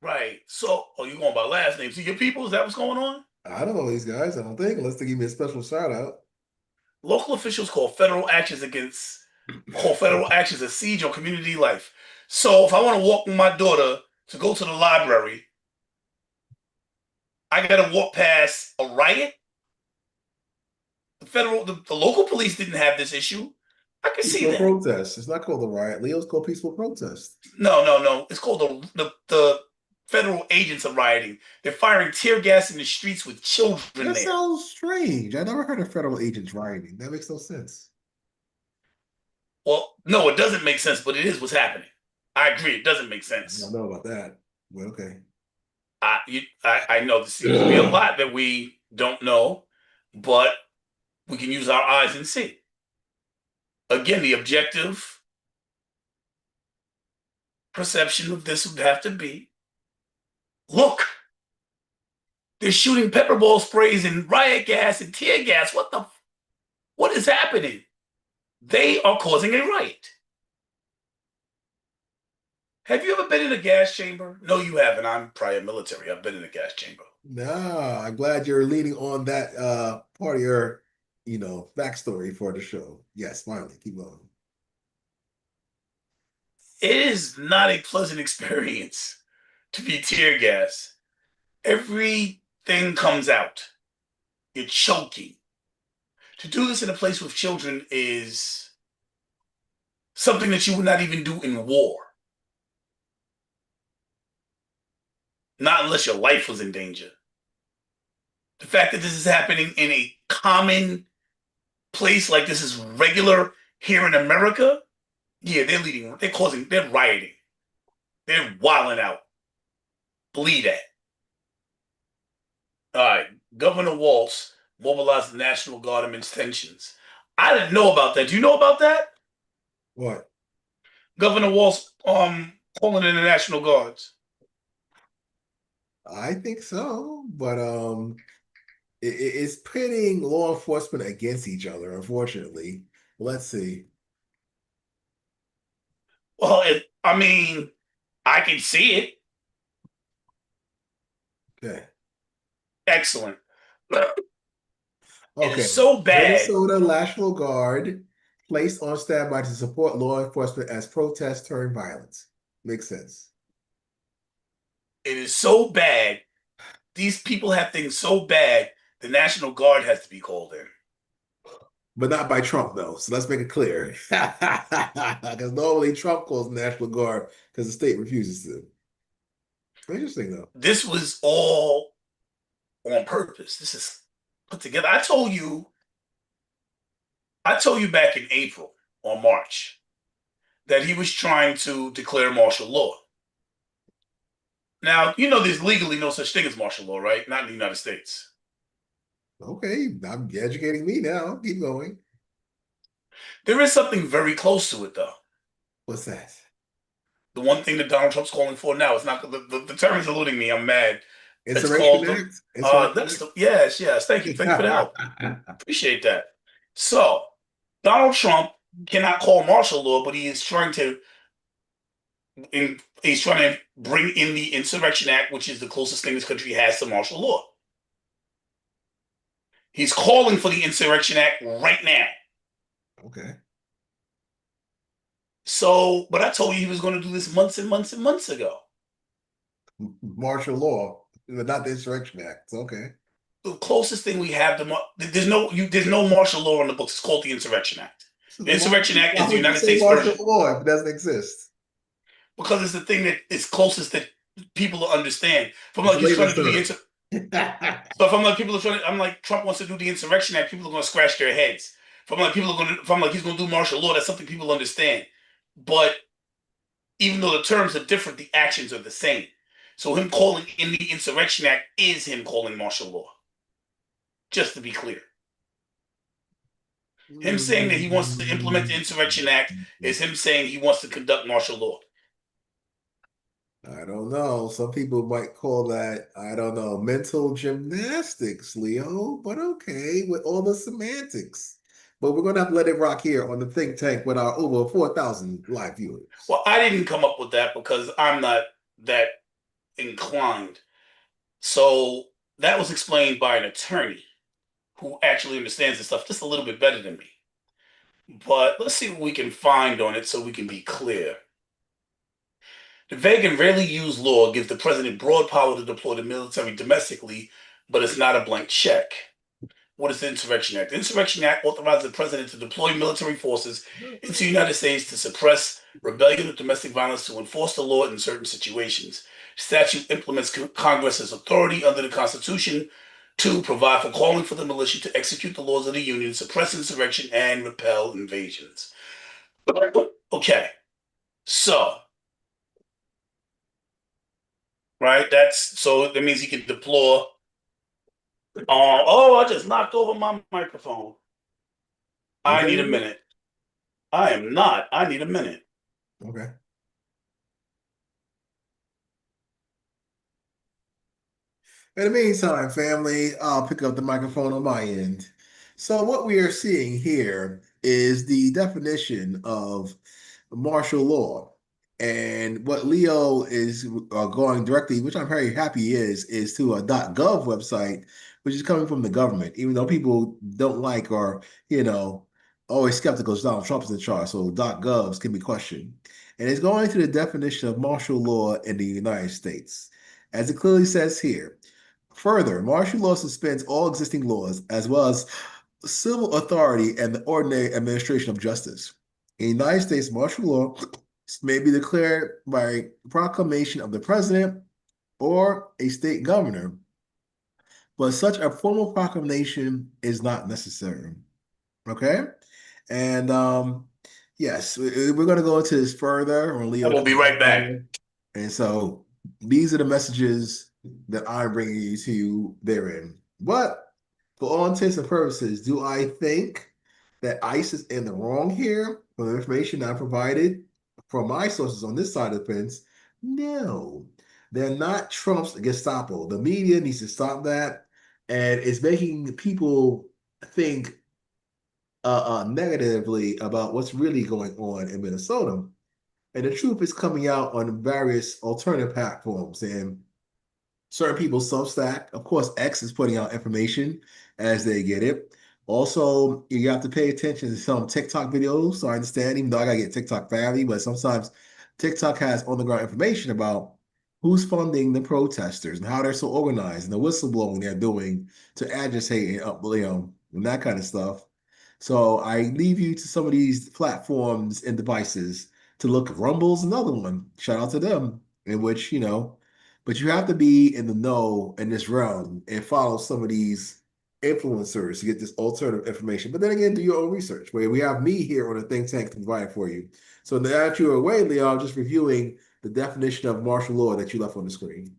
Right. So, you going by last name. So your people, is that what's going on? I don't know these guys. I don't think, unless they give me a special shout out. Local officials call federal actions a siege on community life. So if I want to walk with my daughter to go to the library, I gotta walk past a riot. The local police didn't have this issue. I can see that. Protest. It's not called a riot. Leo's called peaceful protest. No. It's called the federal agents are rioting. They're firing tear gas in the streets with children there. That sounds strange. I never heard of federal agents rioting. That makes no sense. Well, no, it doesn't make sense, but it is what's happening. I agree. It doesn't make sense. I don't know about that. Well, okay. I know there seems to be a lot that we don't know, but we can use our eyes and see. Again, the objective perception of this would have to be, look, they're shooting pepper ball sprays and riot gas and tear gas. What is happening? They are causing a riot. Have you ever been in a gas chamber? No, you haven't. I'm prior military. I've been in a gas chamber. No, I'm glad you're leaning on that part of your, backstory for the show. Yes, finally, keep going. It is not a pleasant experience to be tear gas. Everything comes out. You're choking. To do this in a place with children is something that you would not even do in war. Not unless your life was in danger. The fact that this is happening in a common place like this is regular here in America, yeah, they're rioting. They're wilding out. Believe that. All right, Governor Walz mobilized the National Guard amidst tensions. I didn't know about that. Do you know about that? What? Governor Walz calling in the National Guards. I think so, but it's pitting law enforcement against each other, unfortunately. Let's see. Well, I can see it. Okay. Excellent. Okay. It is so bad. Minnesota National Guard placed on standby to support law enforcement as protests turn violence. Makes sense. It is so bad. These people have things so bad, the National Guard has to be called in. but not by Trump though. So let's make it clear, because normally Trump calls the National Guard because the state refuses to. Interesting though. This was all on purpose. This is put together. I told you back in April or March that he was trying to declare martial law. Now, you know there's legally no such thing as martial law, right? Not in the United States. Okay, I'm educating me now. Keep going. There is something very close to it, though. What's that? The one thing that Donald Trump's calling for now, it's not the term is eluding me. I'm mad. It's Insurrection called Act? Insurrection that's the yes, yes. Thank you for the help. Act? Appreciate that. So Donald Trump cannot call martial law, but he is trying to he's trying to bring in the Insurrection Act, which is the closest thing this country has to martial law. He's calling for the Insurrection Act right now. Okay. So, but I told you he was going to do this months and months and months ago. Martial law, but not the Insurrection Act. Okay. The closest thing we have to there's no martial law on the books. It's called the Insurrection Act. The Insurrection Act Why is the would you United say States martial version law if it doesn't exist? because it's the thing that is closest that people will understand. From It's a like he's layman's trying to do the term. so if I'm like people are trying to, I'm like Trump wants to do the Insurrection Act, people are going to scratch their heads. If I'm like he's going to do martial law, that's something people understand. But even though the terms are different, the actions are the same. So him calling in the Insurrection Act is him calling martial law. Just to be clear. Him saying that he wants to implement the Insurrection Act is him saying he wants to conduct martial law. I don't know. Some people might call that, I don't know, mental gymnastics, Leo, but okay, with all the semantics. But we're going to have to let it rock here on the think tank with our over 4,000 live viewers. Well, I didn't come up with that because I'm not that inclined. So that was explained by an attorney who actually understands this stuff just a little bit better than me. But let's see what we can find on it so we can be clear. The vague and rarely used law gives the president broad power to deploy the military domestically, but it's not a blank check. What is the Insurrection Act? The Insurrection Act authorizes the president to deploy military forces into the United States to suppress rebellion or domestic violence to enforce the law in certain situations. Statute implements Congress's authority under the Constitution to provide for calling for the militia to execute the laws of the Union, suppress insurrection, and repel invasions. Okay, so right, that's so that means he can deploy. Oh, I just knocked over my microphone. I Okay. need a minute. I am not. I need a minute. Okay. In the meantime, family, I'll pick up the microphone on my end. So, what we are seeing here is the definition of martial law. And what Leo is going directly, which I'm very happy he is to a .gov website, which is coming from the government, even though people don't like or, you know, always skeptical as Donald Trump is in charge. So .govs can be questioned. And it's going to the definition of martial law in the United States. As it clearly says here, further, martial law suspends all existing laws as well as civil authority and the ordinary administration of justice. In the United States, martial law may be declared by proclamation of the president or a state governor, but such a formal proclamation is not necessary. Okay? And yes, we're going to go into this further when I Leo will be comes right back back. here. And so these are the messages that I'm bringing you to therein. But for all intents and purposes, do I think that ICE is in the wrong here for the information I provided from my sources on this side of the fence? No, they're not Trump's Gestapo. The media needs to stop that, and it's making people think negatively about what's really going on in Minnesota. And the truth is coming out on various alternative platforms. And certain people Substack. Of course, X is putting out information as they get it. Also, you have to pay attention to some TikTok videos. So I understand, even though I gotta get TikTok family, but sometimes TikTok has on the ground information about who's funding the protesters and how they're so organized and the whistleblowing they're doing to agitate and and that kind of stuff. So I leave you to some of these platforms and devices to look. Rumble's another one. Shout out to them, in which, but you have to be in the know in this realm and follow some of these influencers to get this alternative information. But then again, do your own research. Where we have me here on a think tank to provide for you. So now that you're away, Leo, I'm just reviewing the definition of martial law that you left on the screen.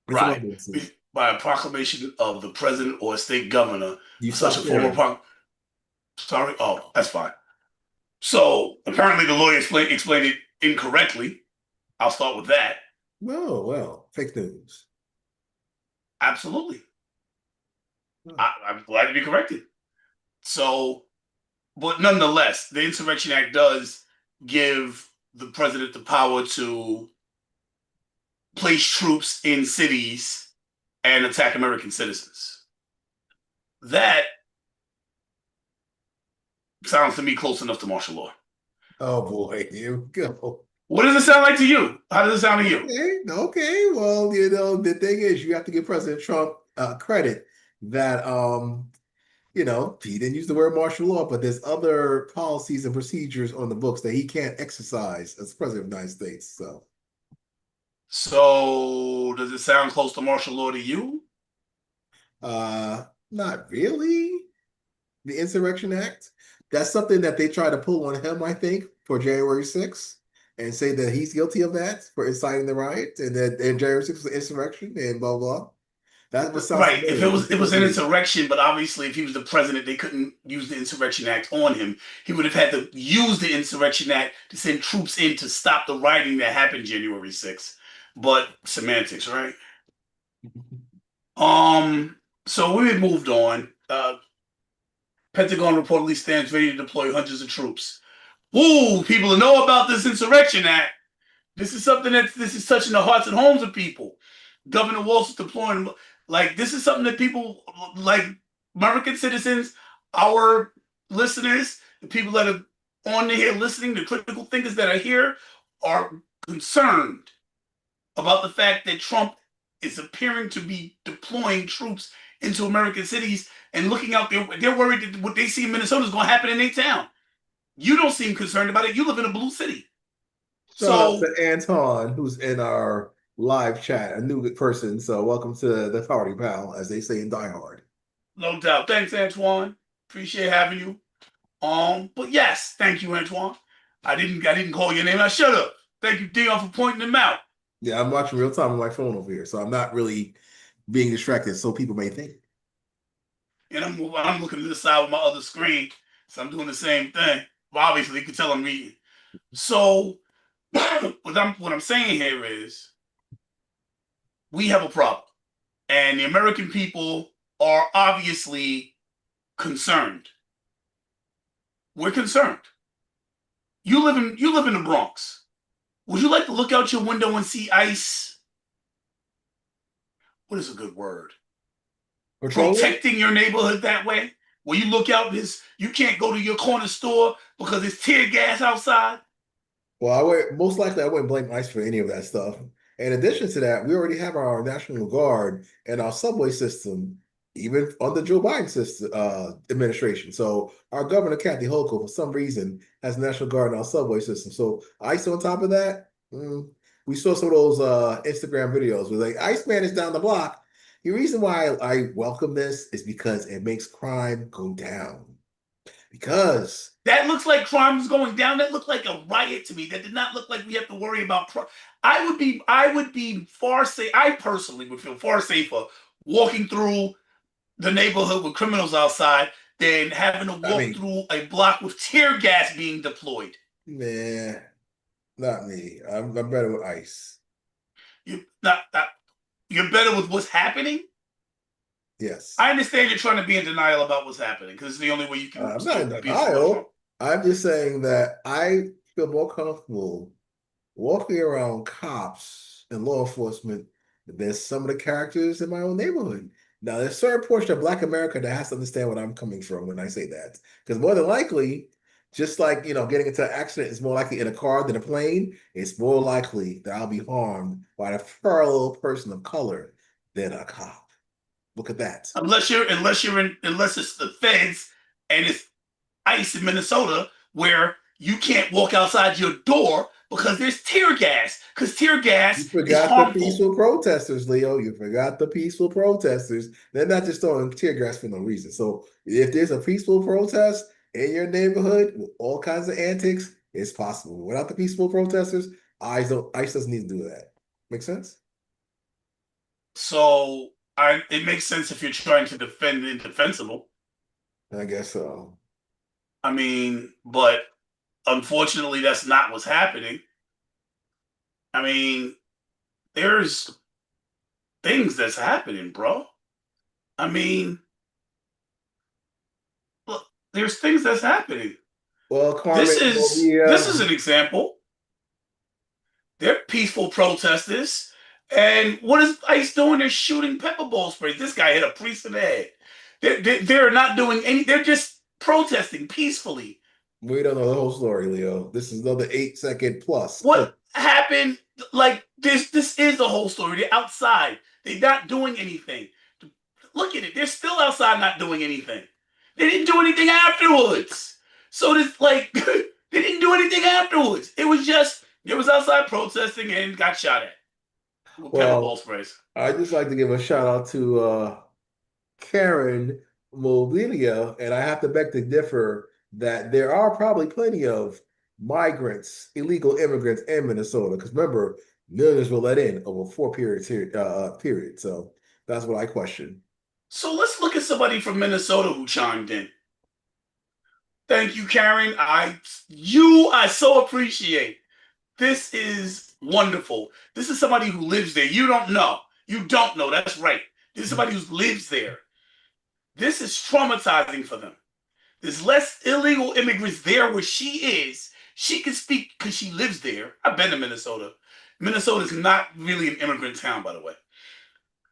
It's Right. all this. By a proclamation of the president or state governor You of such stop a form of sharing. sorry. Oh, that's fine. So apparently the lawyer explained it incorrectly. I'll start with that. Well, fake news. Absolutely. Oh. I'm glad to be corrected. So, but nonetheless, the Insurrection Act does give the president the power to place troops in cities and attack American citizens. That sounds to me close enough to martial law. Oh boy, here we go. What does it sound like to you? How does it sound to you? Okay. Well, the thing is, you have to give President Trump credit that he didn't use the word martial law, but there's other policies and procedures on the books that he can't exercise as president of the United States. So, does it sound close to martial law to you? Not really. The Insurrection Act. That's something that they try to pull on him, I think, for January 6th and say that he's guilty of that for inciting the riot and that January 6th was an insurrection and blah, blah. That was sounds Right. If familiar. it was an insurrection, but obviously if he was the president, they couldn't use the Insurrection Act on him. He would have had to use the Insurrection Act to send troops in to stop the rioting that happened January 6th. But semantics, right? So we moved on. Pentagon reportedly stands ready to deploy hundreds of troops. Ooh, people know about this Insurrection Act. This is something this is touching the hearts and homes of people. Governor Walsh is deploying, like, this is something that people, like, American citizens, our listeners, the people that are on here listening, the critical thinkers that are here, are concerned about the fact that Trump is appearing to be deploying troops into American cities and looking out there. They're worried that what they see in Minnesota is going to happen in their town. You don't seem concerned about it. You live in a blue city. Shout out So, to Anton, who's in our live chat, a new person. So welcome to the party, pal, as they say in Die Hard. no doubt. Thanks, Antoine. Appreciate having you. But yes, thank you, Antoine. I didn't call your name. I should have. Thank you, Dion, for pointing them out. Yeah, I'm watching real time on my phone over here, so I'm not really being distracted, so people may think. And I'm looking to the side with my other screen, so I'm doing the same thing. But obviously, you can tell I'm reading. So what I'm saying here is we have a problem, and the American people are obviously concerned. We're concerned. You live in the Bronx. Would you like to look out your window and see ICE? What is a good word? Patrol? Protecting your neighborhood that way? Where you look out this, you can't go to your corner store because it's tear gas outside. Well, most likely I wouldn't blame ICE for any of that stuff. In addition to that, we already have our National Guard and our subway system, even under Joe Biden's system, administration. So our governor, Kathy Hochul, for some reason, has National Guard in our subway system. So ICE on top of that, we saw some of those Instagram videos where like Iceman is down the block. The reason why I welcome this is because it makes crime go down. Because that looks like crime is going down. That looked like a riot to me. That did not look like we have to worry about crime. I would be far safe. I personally would feel far safer walking through the neighborhood with criminals outside than having to walk through a block with tear gas being deployed. Nah, not me. I'm better with ICE. You're better with what's happening? Yes. I understand you're trying to be in denial about what's happening because it's the only way you can. I'm not in denial. I'm just saying that I feel more comfortable walking around cops and law enforcement than some of the characters in my own neighborhood. Now, there's a certain portion of Black America that has to understand what I'm coming from when I say that. Because more than likely, just like, getting into an accident is more likely in a car than a plane, it's more likely that I'll be harmed by a fellow person of color than a cop. Look at that. Unless it's the feds and it's ICE in Minnesota where you can't walk outside your door because there's tear gas. Because tear You gas is forgot the harmful. peaceful protesters, Leo. You forgot the peaceful protesters. They're not just throwing tear gas for no reason. So if there's a peaceful protest in your neighborhood with all kinds of antics, it's possible. Without the peaceful protesters, ICE doesn't need to do that. Make sense? So it makes sense if you're trying to defend the indefensible. I guess so. I mean, but unfortunately, that's not what's happening. I mean, there's things that's happening, bro. I mean, look, there's things that's happening. Well, This Carmen, well, is this is an example. They're peaceful protesters. And what is ICE doing? They're shooting pepper ball sprays. This guy hit a priest in the head. They're not doing any, they're just protesting peacefully. we don't know the whole story, Leo. This is another 8 second plus clip. What happened? Like this is the whole story. They're outside. They're not doing anything. Look at it. They're still outside not doing anything. They didn't do anything afterwards. So this like they didn't do anything afterwards. It was just it was outside protesting and got shot at with pepper ball Well, sprays. I'd just like to give a shout out to Karen Mobilia, and I have to beg to differ that there are probably plenty of migrants, illegal immigrants in Minnesota. Because remember, millions were let in over 4 period. So that's what I question. So let's look at somebody from Minnesota who chimed in. Thank you, Karen. I so appreciate. This is wonderful. This is somebody who lives there. You don't know. You don't know. That's right. This is somebody who lives there. This is traumatizing for them. There's less illegal immigrants there where she is. She can speak because she lives there. I've been to Minnesota. Minnesota is not really an immigrant town, by the way,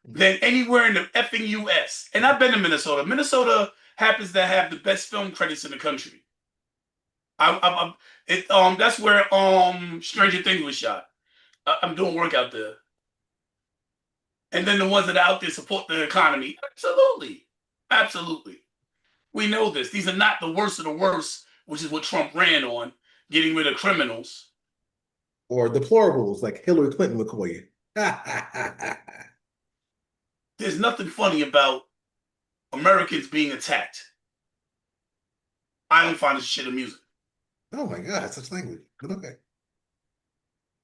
than anywhere in the effing US. And I've been to Minnesota. Minnesota happens to have the best film credits in the country. That's where Stranger Things was shot. I'm doing work out there. And then the ones that are out there support the economy. Absolutely. Absolutely. We know this. These are not the worst of the worst, which is what Trump ran on, getting rid of criminals. Or deplorables like Hillary Clinton would call you. There's nothing funny about Americans being attacked. I don't find this shit amusing. Oh my God, such language. But okay.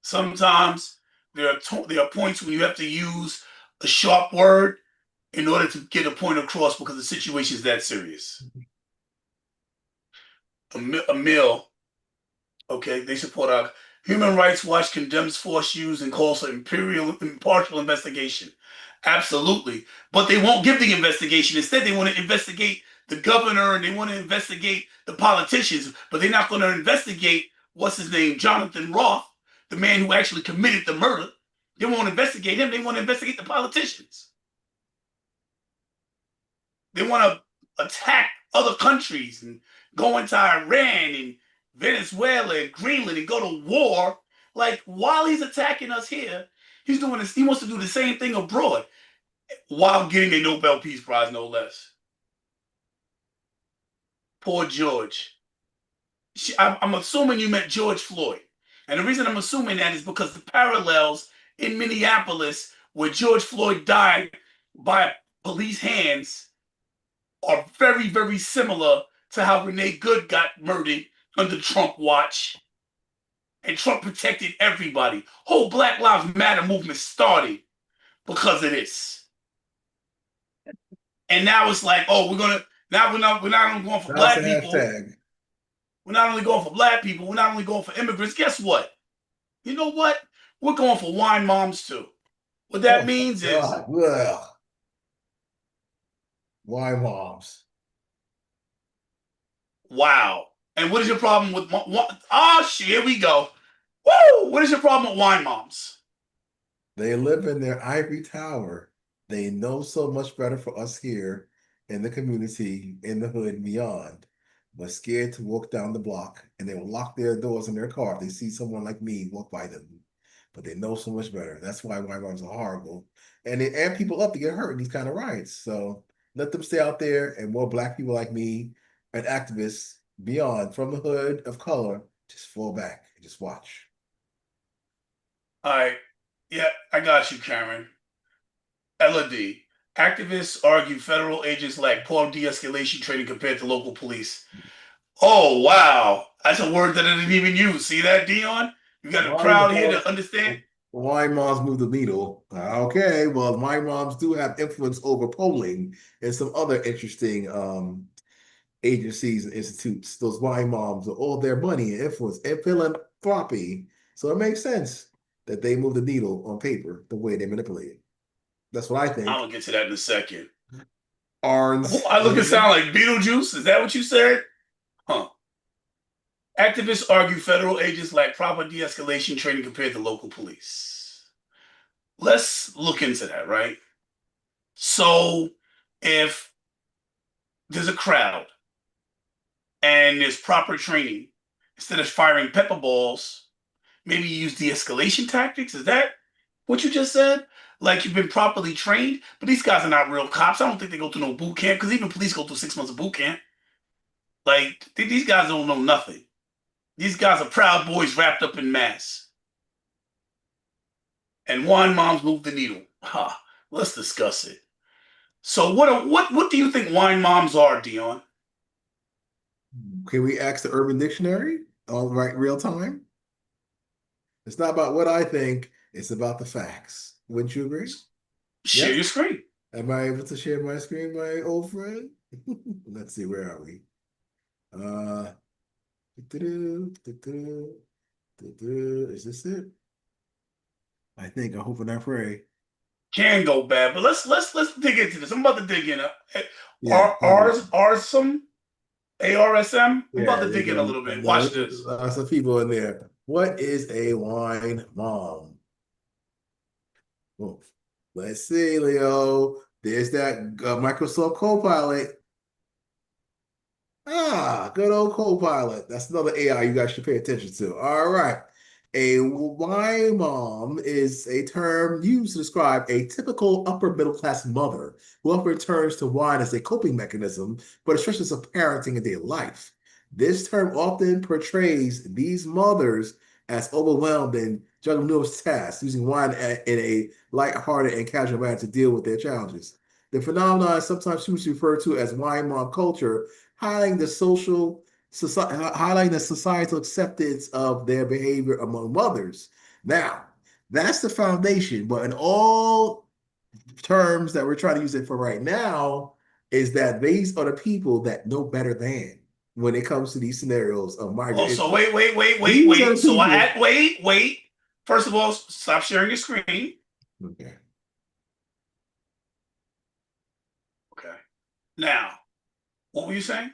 Sometimes there are points when you have to use a sharp word in order to get a point across because the situation is that serious. A mill, okay, they support our Human Rights Watch condemns force use and calls for impartial investigation. Absolutely. But they won't give the investigation. Instead, they want to investigate the governor and they want to investigate the politicians, but they're not going to investigate what's his name, Jonathan Roth, the man who actually committed the murder. They won't investigate him. They want to investigate the politicians. They want to attack other countries and go into Iran and Venezuela and Greenland and go to war. Like while he's attacking us here, he's doing this. He wants to do the same thing abroad while getting a Nobel Peace Prize, no less. Poor George. I'm assuming you meant George Floyd. And the reason I'm assuming that is because the parallels in Minneapolis, where George Floyd died by police hands, are very, very similar to how Renee Goode got murdered under Trump watch. And Trump protected everybody. Whole Black Lives Matter movement started because of this. And now it's like, oh, we're not only going for That's the black people, hashtag. we're not only going for black people, we're not only going for immigrants. Guess what? You know what? We're going for wine moms too. What that Oh means my is, God. Well, why moms? wow. And what is your problem with? Oh, shit, here we go. Woo! What is your problem with wine moms? They live in their ivory tower. They know so much better for us here in the community, in the hood, and beyond, but scared to walk down the block, and they will lock their doors in their car if they see someone like me walk by them. But they know so much better. That's why white moms are horrible, and they amp people up to get hurt in these kind of riots. So let them stay out there, and more black people like me an activist beyond from the hood of color, just fall back and just watch. All right. Yeah, I got you, Cameron. LOD. Activists argue federal agents lack poor de-escalation training compared to local police. Oh, wow. That's a word that I didn't even use. See that, Dion? You got a Why in the crowd here to hell? understand? Why moms move the needle? Okay, well, my moms do have influence over polling and some other interesting agencies and institutes. Those wine moms are all their money and influence and philanthropy. So it makes sense that they move the needle on paper the way they manipulate it. That's what I I'm think. going to get to that in a second. Oh, Arns, I look and Renee? sound like Beetlejuice. Is that what you said? Huh. Activists argue federal agents lack proper de-escalation training compared to local police. Let's look into that, right? So, if there's a crowd and there's proper training, instead of firing pepper balls, maybe you use de-escalation tactics. Is that what you just said? Like you've been properly trained, but these guys are not real cops. I don't think they go through no boot camp because even police go through 6 months of boot camp. Like these guys don't know nothing. These guys are proud boys wrapped up in masks. And wine moms move the needle. Ha! Let's discuss it. So what do you think wine moms are, Dion? Can we ask the Urban Dictionary? All right, real time. It's not about what I think, it's about the facts. Wouldn't you agree? Share Yes? your screen. Am I able to share my screen, my old friend? Let's see, where are we? Uh, is this it? I think, I hope and I pray. Can go bad, but let's dig into this. I'm about to dig in. Yeah, Arsm, ARSM. I'm about yeah, to dig in a little bit. Watch this. some people in there. What is a wine mom? Oh, let's see, Leo. There's that Microsoft Copilot. Ah, good old Copilot. That's another AI you guys should pay attention to. All right. A wine mom is a term used to describe a typical upper middle class mother who often turns to wine as a coping mechanism for the stresses of parenting and daily life. This term often portrays these mothers as overwhelmed and juggling numerous tasks, using wine in a lighthearted and casual manner to deal with their challenges. The phenomenon is sometimes referred to as wine mom culture, highlighting highlighting the societal acceptance of their behavior among mothers. Now, that's the foundation, but in all terms that we're trying to use it for right now, is that these are the people that know better than when it comes to these scenarios of migrant Also, issues. wait, These are wait. the So people. wait. First of all, stop sharing your screen. Okay. Okay. Now, what were you saying?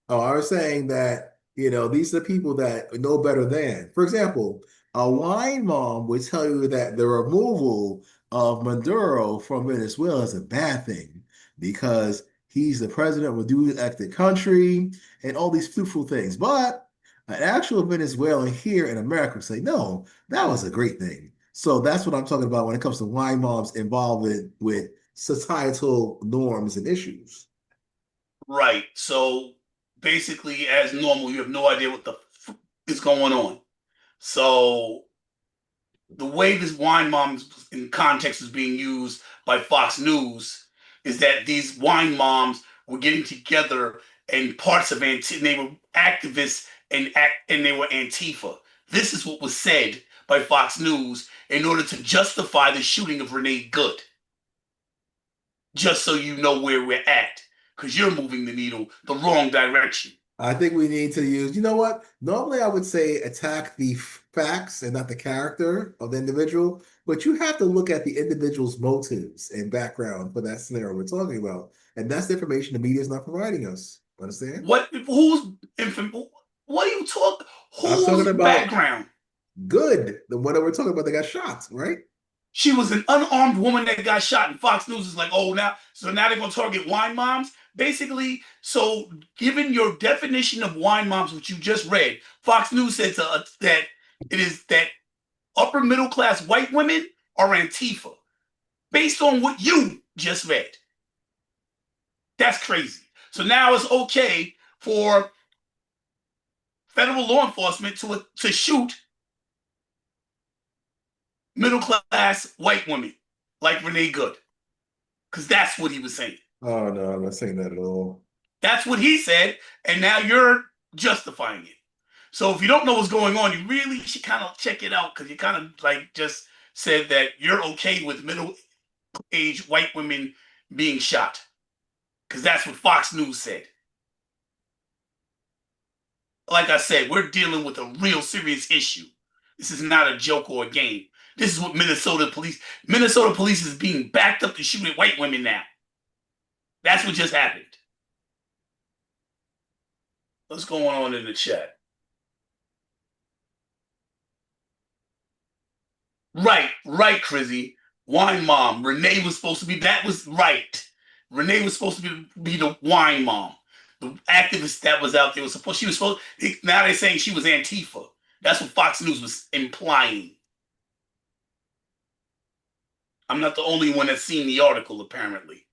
Oh, I was saying that, these are people that know better than. For example, a wine mom would tell you that the removal of Maduro from Venezuela is a bad thing because he's the president of a duly elected country and all these fruitful things. But an actual Venezuelan here in America would say, no, that was a great thing. So that's what I'm talking about when it comes to wine moms involved with societal norms and issues. Right. So basically, as normal, you have no idea what the is going on. So the way this wine moms in context is being used by Fox News is that these wine moms were getting together and parts of they were activists and they were Antifa. This is what was said by Fox News in order to justify the shooting of Renee Goode. Just so you know where we're at, because you're moving the needle the wrong direction. I think we need to use, you know what? Normally, I would say attack the facts and not the character of the individual, but you have to look at the individual's motives and background for that scenario we're talking about. And that's the information the media is not providing us. Understand? What? Who's? What are you talking? I'm talking Whose about background? good, the one that we're talking about that got shot, right? She was an unarmed woman that got shot, and Fox News is like, oh, now they're gonna target wine moms. Basically, so given your definition of wine moms, which you just read, Fox News said that it is that upper middle class white women are Antifa, based on what you just read. That's crazy. So now it's okay for federal law enforcement to shoot middle class white women like Renee Goode, because that's what he was saying. Oh no, I'm not saying that at all. That's what he said, and now you're justifying it. So if you don't know what's going on, you really should kind of check it out, because you kind of like just said that you're okay with middle-aged white women being shot, because that's what Fox News said. Like I said, we're dealing with a real serious issue. This is not a joke or a game. This is what Minnesota police is being backed up to shoot at white women now. That's what just happened. What's going on in the chat? Right, Crizzy. Wine mom. Renee was supposed to be, that was right. Renee was supposed to be the wine mom. The activist that was out there was supposed, now they're saying she was Antifa. That's what Fox News was implying. I'm not the only one that's seen the article, apparently.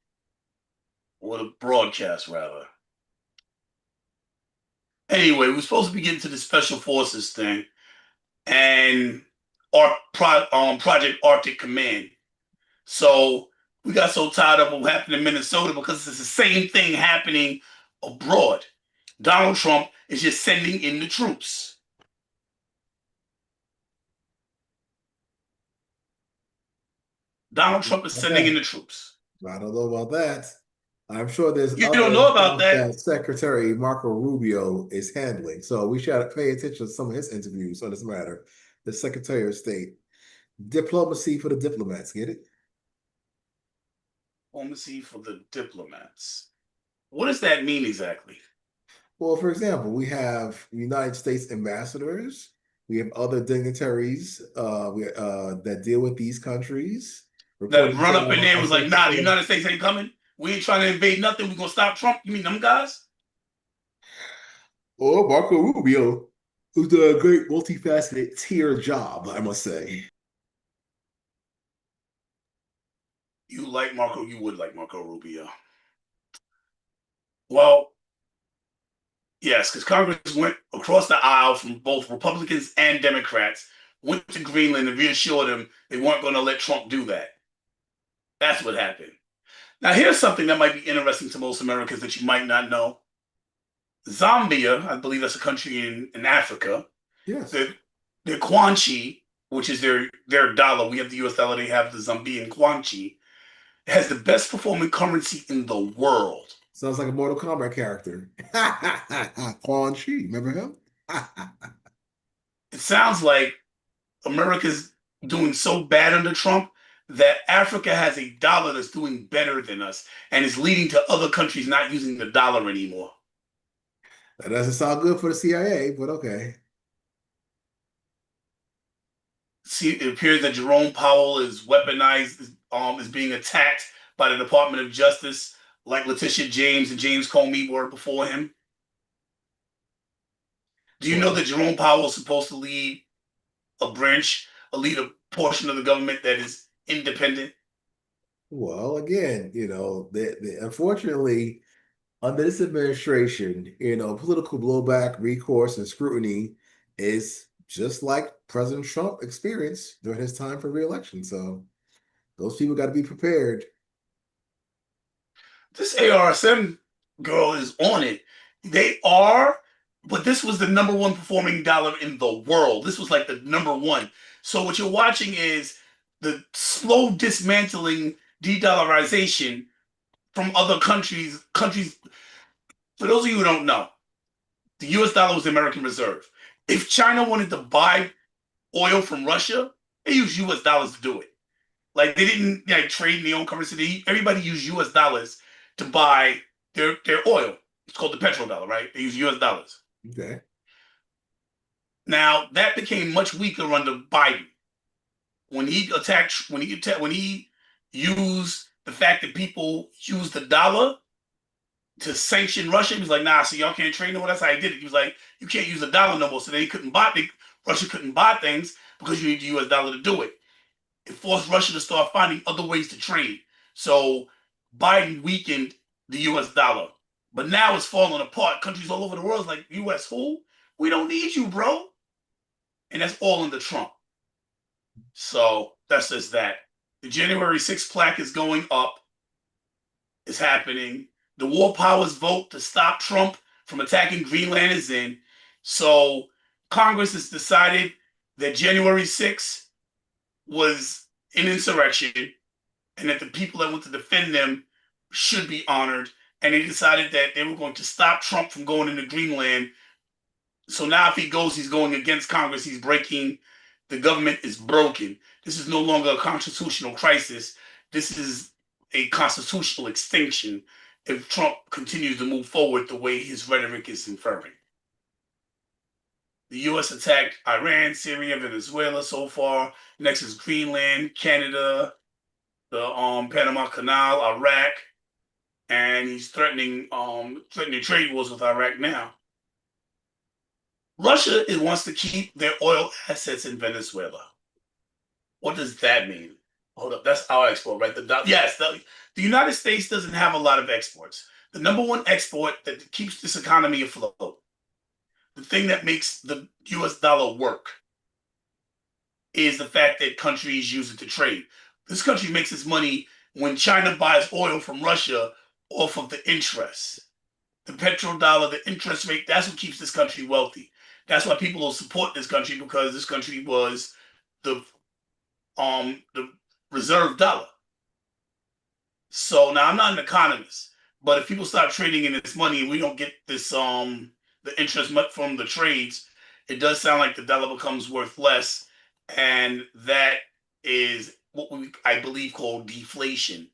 Or the broadcast, rather. Anyway, we're supposed to be getting to the special forces thing and Project Arctic Command. So we got so tired of what happened in Minnesota because it's the same thing happening abroad. Donald Trump is just sending in the troops. Donald Trump is sending in the troops. I don't know about that. I'm sure there's You don't other know about stuff that. that Secretary Marco Rubio is handling. So we should pay attention to some of his interviews on this matter. The Secretary of State. Diplomacy for the diplomats, get it? Diplomacy for the diplomats. What does that mean exactly? Well, for example, we have United States ambassadors. We have other dignitaries that deal with these countries. That Reporting run to up in there and was like, nah, the our United States ain't coming. We ain't trying to invade nothing. We're going to stop Trump. You mean them guys? or Marco Rubio, who's doing a great multifaceted tier job, I must say. You would like Marco Rubio. Well, yes, because Congress went across the aisle from both Republicans and Democrats, went to Greenland and reassured them they weren't going to let Trump do that. That's what happened. Now, here's something that might be interesting to most Americans that you might not know. Zambia, I believe that's a country in Africa. Yes. Their Kwanchi, which is their dollar, we have the US dollar, they have the Zambian Kwanchi, has the best performing currency in the world. Sounds like a Mortal Kombat character. Quan Chi, remember him? It sounds like America's doing so bad under Trump that Africa has a dollar that's doing better than us and is leading to other countries not using the dollar anymore. That doesn't sound good for the CIA, but okay. See, it appears that Jerome Powell is weaponized, is being attacked by the Department of Justice, like Letitia James and James Comey were before him. Do you know that Jerome Powell is supposed to lead a portion of the government that is independent? Well, again, unfortunately, under this administration, political blowback, recourse, and scrutiny is just like President Trump experienced during his time for reelection. So those people got to be prepared. This ARSM girl is on it. They are, but this was the number one performing dollar in the world. This was like the number one. So what you're watching is the slow dismantling de-dollarization from other countries. For those of you who don't know, the US dollar was the American reserve. If China wanted to buy oil from Russia, they used US dollars to do it. Like they didn't trade in their own currency. Everybody used US dollars to buy their oil. It's called the petrodollar, right? They use US dollars. Okay. Now that became much weaker under Biden when he used the fact that people use the dollar to sanction Russia. He was like, nah, so y'all can't trade no more. That's how he did it. He was like, you can't use the dollar no more. So Russia couldn't buy things because you need the US dollar to do it. It forced Russia to start finding other ways to trade. So Biden weakened the US dollar But now it's falling apart. Countries all over the world is like, U.S. who? We don't need you, bro. And that's all in the Trump. So that's just that. The January 6th plaque is going up. It's happening. The war powers vote to stop Trump from attacking Greenland is in. So Congress has decided that January 6th was an insurrection and that the people that went to defend them should be honored. And they decided that they were going to stop Trump from going into Greenland. So now if he goes, he's going against Congress. He's breaking, the government is broken. This is no longer a constitutional crisis. This is a constitutional extinction if Trump continues to move forward the way his rhetoric is inferring. The U.S. attacked Iran, Syria, Venezuela so far. Next is Greenland, Canada, the Panama Canal, Iraq, and he's threatening trade wars with Iraq now. Russia wants to keep their oil assets in Venezuela. What does that mean? Hold up, that's our export, right? The United States doesn't have a lot of exports. The number one export that keeps this economy afloat, the thing that makes the US dollar work, is the fact that countries use it to trade. This country makes its money when China buys oil from Russia off of the interest. The petrodollar, the interest rate, that's what keeps this country wealthy. That's why people will support this country, because this country was the reserve dollar. So now I'm not an economist, but if people start trading in this money and we don't get this the interest from the trades, it does sound like the dollar becomes worth less, and that is what I believe call deflation,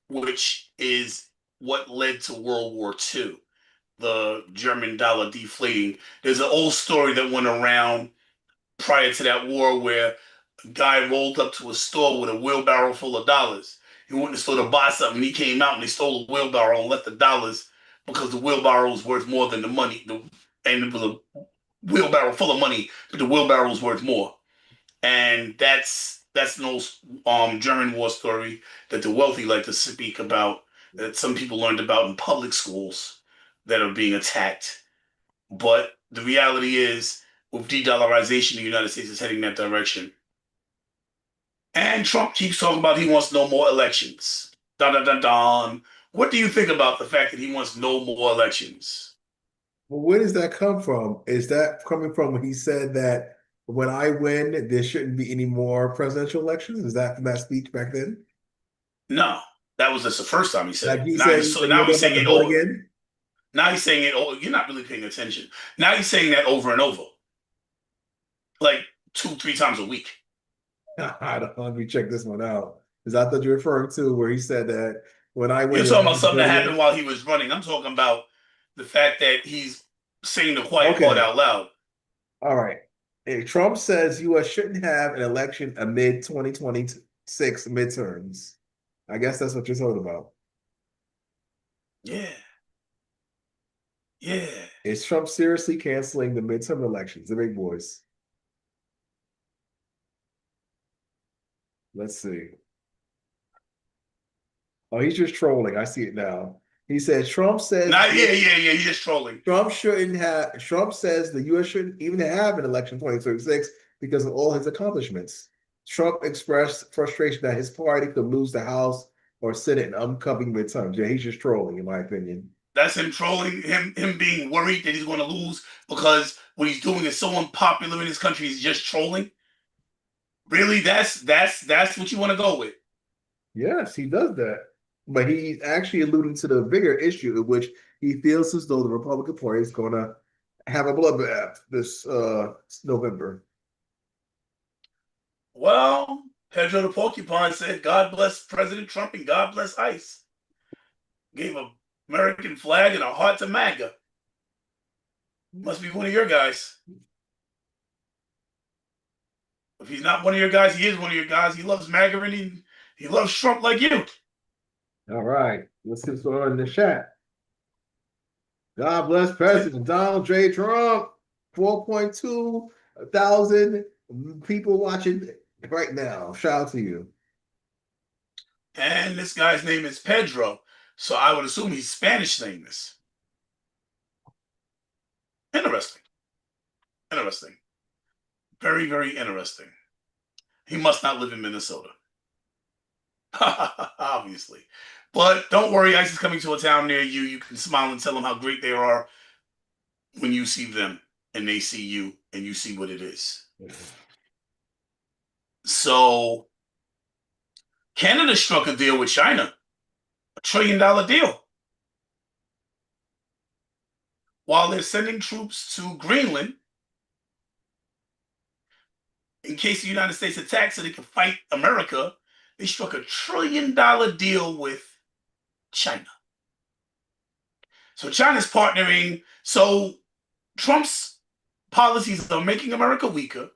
which is what led to World War II, the German dollar deflating. There's an old story that went around prior to that war where a guy rolled up to a store with a wheelbarrow full of dollars. He went to the store to buy something. He came out and he stole a wheelbarrow and left the dollars because the wheelbarrow was worth more than the money. And it was a wheelbarrow full of money, but the wheelbarrow was worth more. And that's an old German war story that the wealthy like to speak about, that some people learned about in public schools that are being attacked. But the reality is, with de-dollarization, the United States is heading that direction. And Trump keeps talking about he wants no more elections. Dun, dun, dun, dun. What do you think about the fact that he wants no more elections? Well, where does that come from? Is that coming from when he said that when I win, there shouldn't be any more presidential elections? Is that from that speech back then? No, that was just the first time he said Like it. he said, Now you're he's not saying about to it vote over. again? Now he's saying it. Oh, you're not really paying attention. Now he's saying that over and over, like 2, 3 times a week. I don't, let me check this one out. Because I thought you were referring to where he said that when I win, You're you're talking not about going to something vote that happened again? while he was running. I'm talking about the fact that he's saying the quiet part Okay. out loud. All right. Hey, Trump says U.S. shouldn't have an election amid 2026 midterms. I guess that's what you're talking about. Yeah, yeah. Is Trump seriously canceling the midterm elections, the big boys? Let's see. Oh, he's just trolling. I see it now. He said Trump says Not yeah. He's just trolling. Trump says the US shouldn't even have an election 2026 because of all his accomplishments. Trump expressed frustration that his party could lose the House or Senate in upcoming midterms. Yeah, he's just trolling, in my opinion. That's him trolling. Him being worried that he's going to lose because what he's doing is so unpopular in his country. He's just trolling. Really, that's what you want to go with. Yes, he does that. But he's actually alluding to the bigger issue in which he feels as though the Republican Party is going to have a bloodbath this November. Well, Pedro the Porcupine said, "God bless President Trump and God bless ICE." Gave a American flag and a heart to MAGA. Must be one of your guys. If he's not one of your guys, he is one of your guys. He loves MAGA and he loves Trump like you. All right, let's see what's going on in the chat. God bless President Donald J. Trump. 4.2 thousand people watching right now. Shout out to you. And this guy's name is Pedro, so I would assume he's Spanish famous. Interesting. Interesting. Very, very interesting. He must not live in Minnesota. Obviously. But don't worry, ICE is coming to a town near you. You can smile and tell them how great they are when you see them and they see you and you see what it is. So Canada struck a deal with China, $1 trillion deal. While they're sending troops to Greenland in case the United States attacks so they can fight America, they struck $1 trillion deal with China. So China's partnering. So Trump's policies are making America weaker.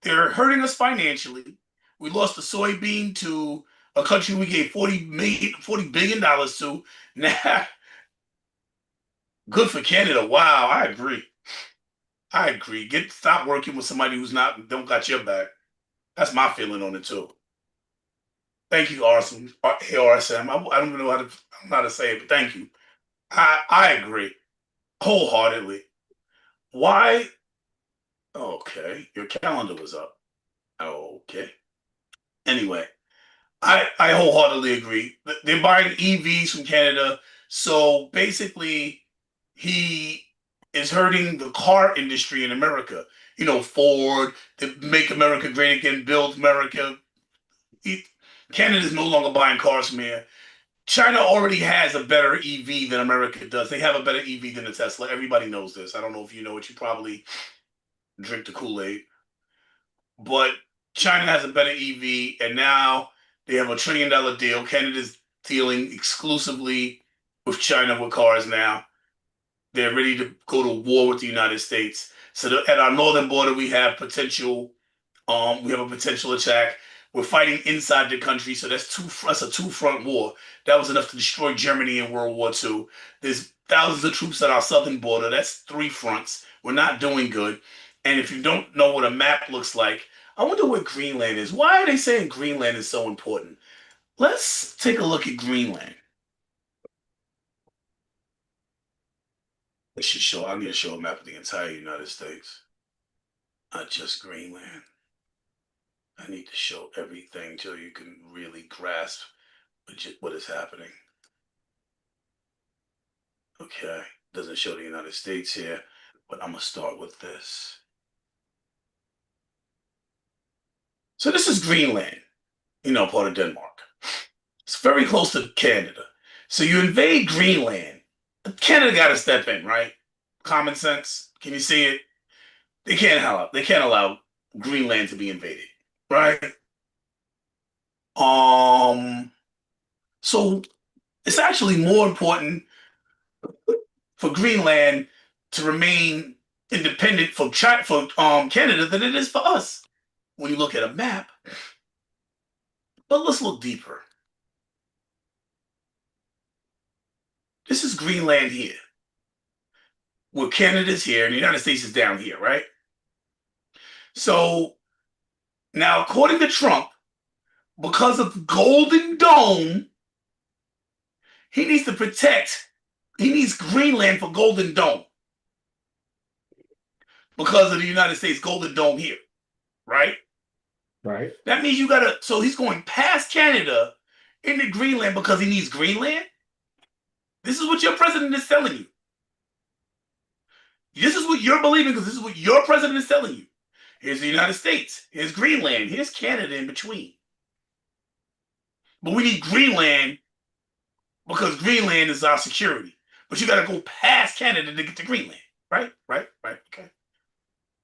They're hurting us financially. We lost the soybean to a country we gave $40 billion to. Now, good for Canada. Wow, I agree. I agree. Stop working with somebody who's don't got your back. That's my feeling on it too. Thank you, Arson. ARSM. I don't even know how to say it, but thank you. I agree wholeheartedly. Why? Okay, your calendar was up. Okay. Anyway, I wholeheartedly agree. They're buying EVs from Canada, so basically, he is hurting the car industry in America. You know, Ford, to make America great again, build America. Canada's no longer buying cars from here. China already has a better EV than America does. They have a better EV than a Tesla. Everybody knows this. I don't know if you know it. You probably drink the Kool-Aid. But China has a better EV, and now they have $1 trillion deal. Canada's dealing exclusively with China with cars now. They're ready to go to war with the United States. So at our northern border, we have a potential attack. We're fighting inside the country, so that's a two-front war. That was enough to destroy Germany in World War II. There's thousands of troops at our southern border. That's three fronts. We're not doing good. And if you don't know what a map looks like, I wonder where Greenland is. Why are they saying Greenland is so important? Let's take a look at Greenland. I need to show a map of the entire United States, not just Greenland. I need to show everything till you can really grasp what is happening. Okay, doesn't show the United States here, but I'm gonna start with this. So this is Greenland, part of Denmark. It's very close to Canada. So you invade Greenland. Canada got to step in, right? Common sense. Can you see it? They can't allow Greenland to be invaded, right? So it's actually more important for Greenland to remain independent from Canada than it is for us when you look at a map. But let's look deeper. This is Greenland here, where Canada's here and the United States is down here, right? So now, according to Trump, because of Golden Dome, he needs Greenland for Golden Dome because of the United States Golden Dome here, right? Right. That means so he's going past Canada into Greenland because he needs Greenland? This is what your president is telling you. This is what you're believing because this is what your president is telling you. Here's the United States. Here's Greenland. Here's Canada in between. But we need Greenland because Greenland is our security. But you got to go past Canada to get to Greenland. Right? Okay.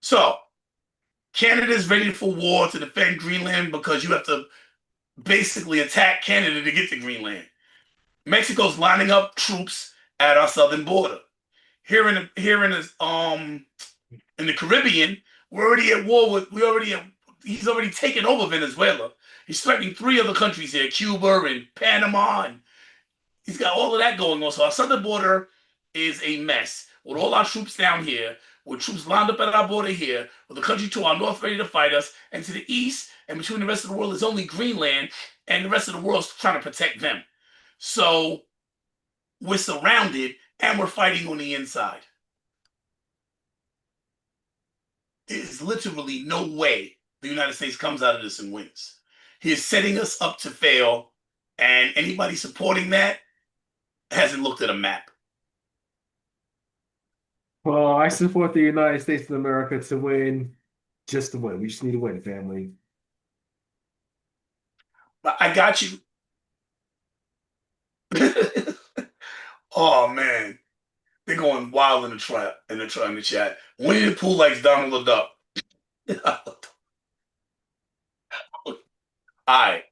So, Canada's ready for war to defend Greenland because you have to basically attack Canada to get to Greenland. Mexico's lining up troops at our southern border. Here in the Caribbean, we're already at war with. He's already taken over Venezuela. He's threatening 3 other countries here: Cuba and Panama, and he's got all of that going on. So our southern border is a mess with all our troops down here, with troops lined up at our border here, with the country to our north ready to fight us, and to the east and between the rest of the world is only Greenland, and the rest of the world's trying to protect them. So we're surrounded and we're fighting on the inside. There's literally no way the United States comes out of this and wins. He is setting us up to fail, and anybody supporting that hasn't looked at a map. Well, I support the United States of America to win, just to win. We just need to win, family. But I got you. Oh man, they're going wild in the trap in the chat. Winnie the Pooh likes Donald the Duck. All right.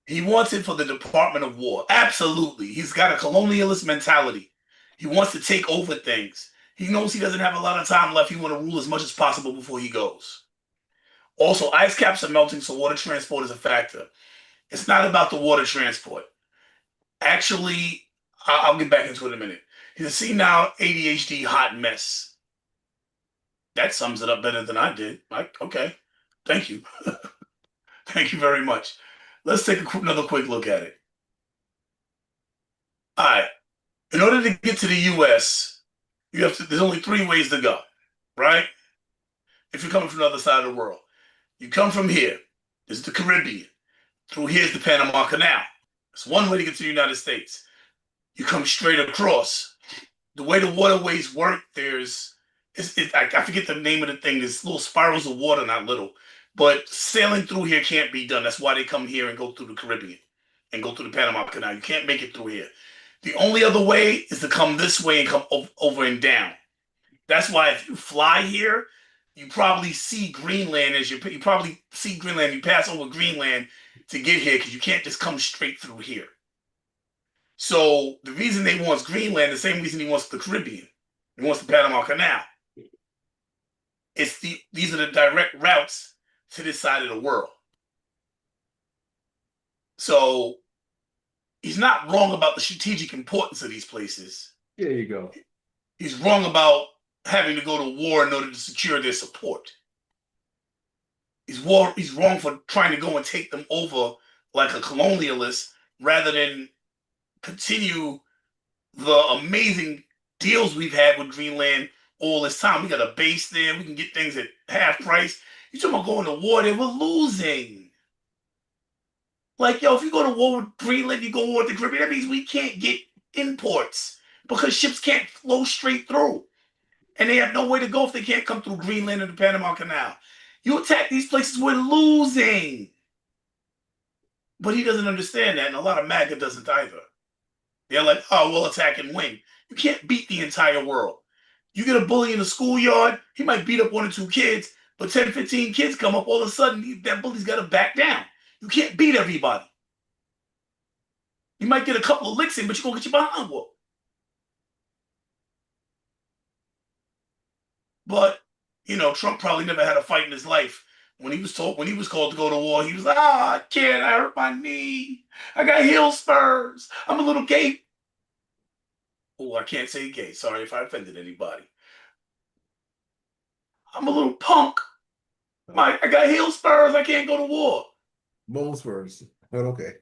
He wants it for the Department of War. Absolutely. He's got a colonialist mentality. He wants to take over things. He knows he doesn't have a lot of time left. He wants to rule as much as possible before he goes. Also, ice caps are melting, so water transport is a factor. It's not about the water transport. Actually, I'll get back into it in a minute. He's a senile ADHD hot mess. That sums it up better than I did. Okay. Thank you. Thank you very much. Let's take another quick look at it. All right. In order to get to the U.S., there's only three ways to go, right? If you're coming from the other side of the world, you come from here. This is the Caribbean. Through here's the Panama Canal. It's one way to get to the United States. You come straight across. The way the waterways work, I forget the name of the thing. There's little spirals of water, not little. But sailing through here can't be done. That's why they come here and go through the Caribbean and go through the Panama Canal. You can't make it through here. The only other way is to come this way and come over and down. That's why if you fly here, you probably see Greenland you probably see Greenland. You pass over Greenland to get here because you can't just come straight through here. So the reason they want Greenland, the same reason he wants the Caribbean, he wants the Panama Canal. These are the direct routes to this side of the world. So he's not wrong about the strategic importance of these places. There you go. He's wrong about having to go to war in order to secure their support. He's wrong for trying to go and take them over like a colonialist rather than continue the amazing deals we've had with Greenland all this time. We got a base there. We can get things at half price. You talking about going to war there? We're losing. Like, yo, if you go to war with Greenland, you go to war with the Caribbean, that means we can't get imports because ships can't flow straight through. And they have no way to go if they can't come through Greenland or the Panama Canal. You attack these places, we're losing. But he doesn't understand that, and a lot of MAGA doesn't either. They're like, oh, we'll attack and win. You can't beat the entire world. You get a bully in the schoolyard, he might beat up 1 or 2 kids, but 10, 15 kids come up, all of a sudden, that bully's got to back down. You can't beat everybody. You might get a couple of licks in, but you're going to get your behind whooped. But, Trump probably never had a fight in his life. When he was called to go to war, he was like, I can't, I hurt my knee. I got heel spurs. I'm a little gay. Oh, I can't say gay. Sorry if I offended anybody. I'm a little punk. I got heel spurs. I can't go to war. Bone spurs. But okay.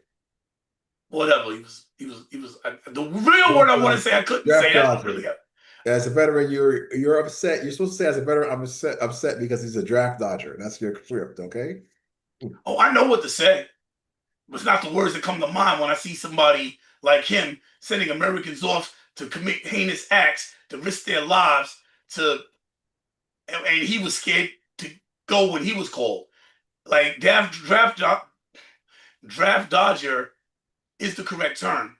Whatever. He was the real word I want to say I couldn't say. That's really as a veteran, you're upset. You're supposed to say as a veteran, I'm upset because he's a draft dodger. That's your script, okay? Oh, I know what to say. But it's not the words that come to mind when I see somebody like him sending Americans off to commit heinous acts, to risk their lives, and he was scared to go when he was called. Like draft dodger is the correct term,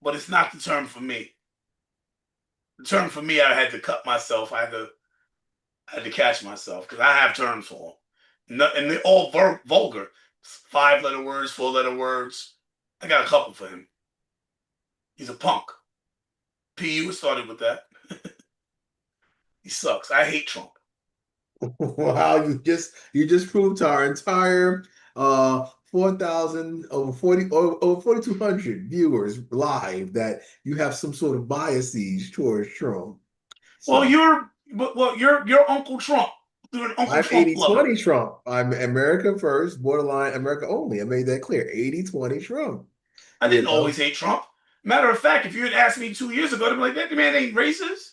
but it's not the term for me. The term for me, I had to cut myself. I had to catch myself because I have terms for them, and they're all vulgar. 5-letter words, 4-letter words. I got a couple for him. He's a punk. PU started with that. He sucks. I hate Trump. Wow, you just proved to our entire 4,000 over 4,200 viewers live that you have some sort of biases towards Trump. So, you're Uncle Trump. You're an Uncle I'm Trump 80-20 Trump. I'm America first, borderline America only. I made that clear. 80-20 Trump. I didn't always hate Trump. Matter of fact, if you had asked me 2 years ago, I'd be like, that man ain't racist.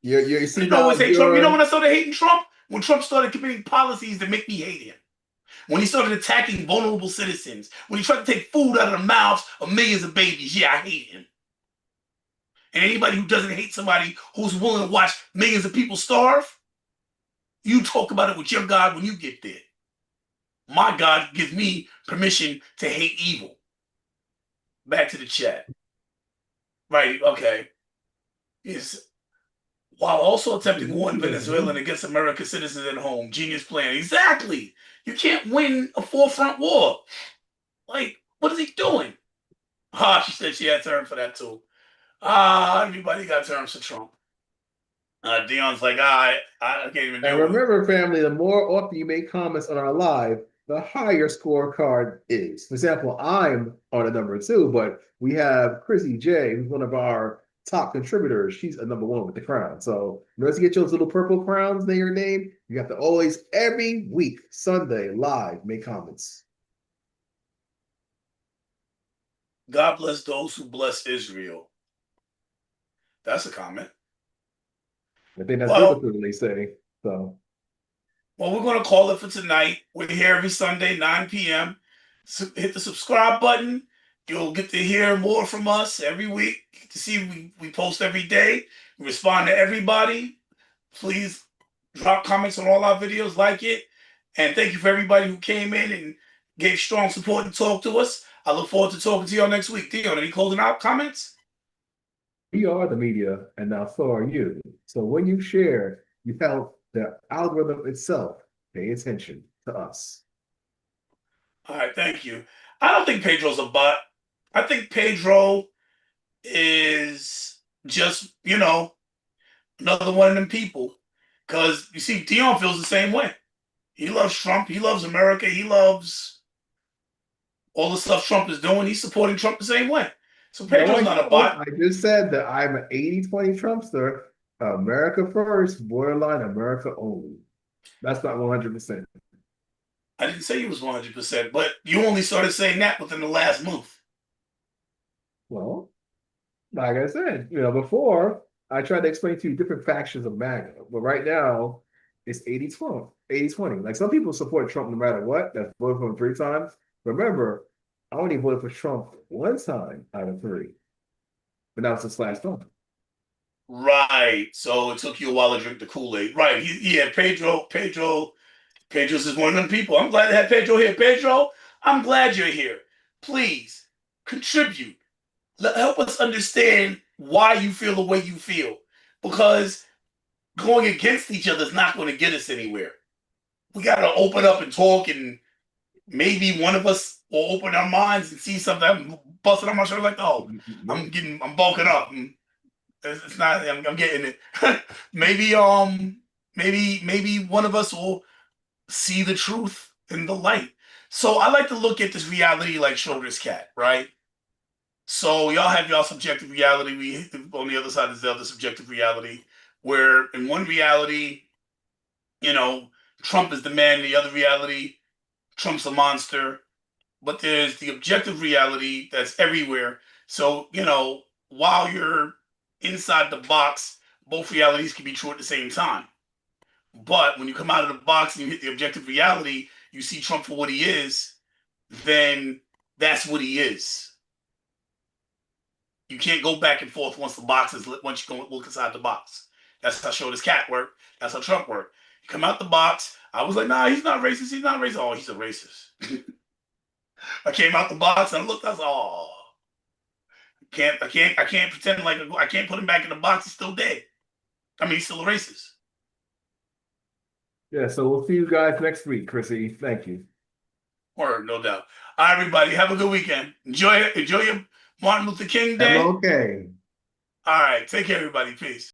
You I didn't always hate Trump. You know when I started hating Trump? When Trump started committing policies that make me hate him. When he started attacking vulnerable citizens. When he tried to take food out of the mouths of millions of babies. Yeah, I hate him. And anybody who doesn't hate somebody who's willing to watch millions of people starve, you talk about it with your God when you get there. My God gives me permission to hate evil. Back to the chat. Right, okay. Yes. While also attempting war in Venezuela and against American citizens at home. Genius plan. Exactly. You can't win a forefront war. Like, what is he doing? She said she had terms for that too. Everybody got terms for Trump. Dion's like, I can't even And deal with it. remember, family, the more often you make comments on our live, the higher scorecard is. For example, I'm on a number 2, but we have Chrissy J, who's one of our top contributors. She's a number 1 with the crown. So in order to get those little purple crowns near your name, you have to always, every week, Sunday, live, make comments. God bless those who bless Israel. That's a comment. I think that's biblical, they say. So, well, we're going to call it for tonight. We're here every Sunday, 9 p.m. So hit the subscribe button. You'll get to hear more from us every week. To see we post every day. We respond to everybody. Please drop comments on all our videos, like it. And thank you for everybody who came in and gave strong support and talked to us. I look forward to talking to y'all next week. Dion, any closing out comments? we are the media, and now so are you. So when you share, you help the algorithm itself pay attention to us. All right, thank you. I don't think Pedro's a bot. I think Pedro is just, another one of them people. Because, you see, Dion feels the same way. He loves Trump. He loves America. He loves all the stuff Trump is doing. He's supporting Trump the same way. So Pedro's not a bot. I just said that I'm an 80-20 Trumpster. America first, borderline America only. That's not 100%. I didn't say he was 100%, but you only started saying that within the last month. Well, like I said, before I tried to explain to you different factions of MAGA, but right now it's 80-20. 80-20. Like some people support Trump no matter what. That's voted for him 3 times. Remember, I only voted for Trump 1 time out of 3. But now it's this last time. Right. So it took you a while to drink the Kool-Aid. Right. Pedro's is one of them people. I'm glad to have Pedro here. Pedro, I'm glad you're here. Please contribute. Help us understand why you feel the way you feel. Because going against each other is not going to get us anywhere. We got to open up and talk, and maybe one of us will open our minds and see something. I'm busting on my shoulder like, oh, I'm bulking up. It's not. I'm getting it. maybe one of us will see the truth in the light. So I like to look at this reality like Schrodinger's cat, right? So y'all have y'all subjective reality. We on the other side is the other subjective reality, where in one reality, Trump is the man. In the other reality, Trump's a monster. But there's the objective reality that's everywhere. So, while you're inside the box, both realities can be true at the same time. But when you come out of the box and you hit the objective reality, you see Trump for what he is, then that's what he is. You can't go back and forth once you go look inside the box. That's how Schrodinger's cat worked. That's how Trump worked. You come out the box. I was like, nah, he's not racist. He's not racist. Oh, he's a racist. I came out the box and I looked. I was like, oh, I can't pretend like I can't put him back in the box. He's still dead. I mean, he's still a racist. Yeah, so we'll see you guys next week, Chrissy. Thank you. Or no doubt. All right, everybody, have a good weekend. Enjoy your Martin Luther King Day. Okay. All right, take care, everybody. Peace.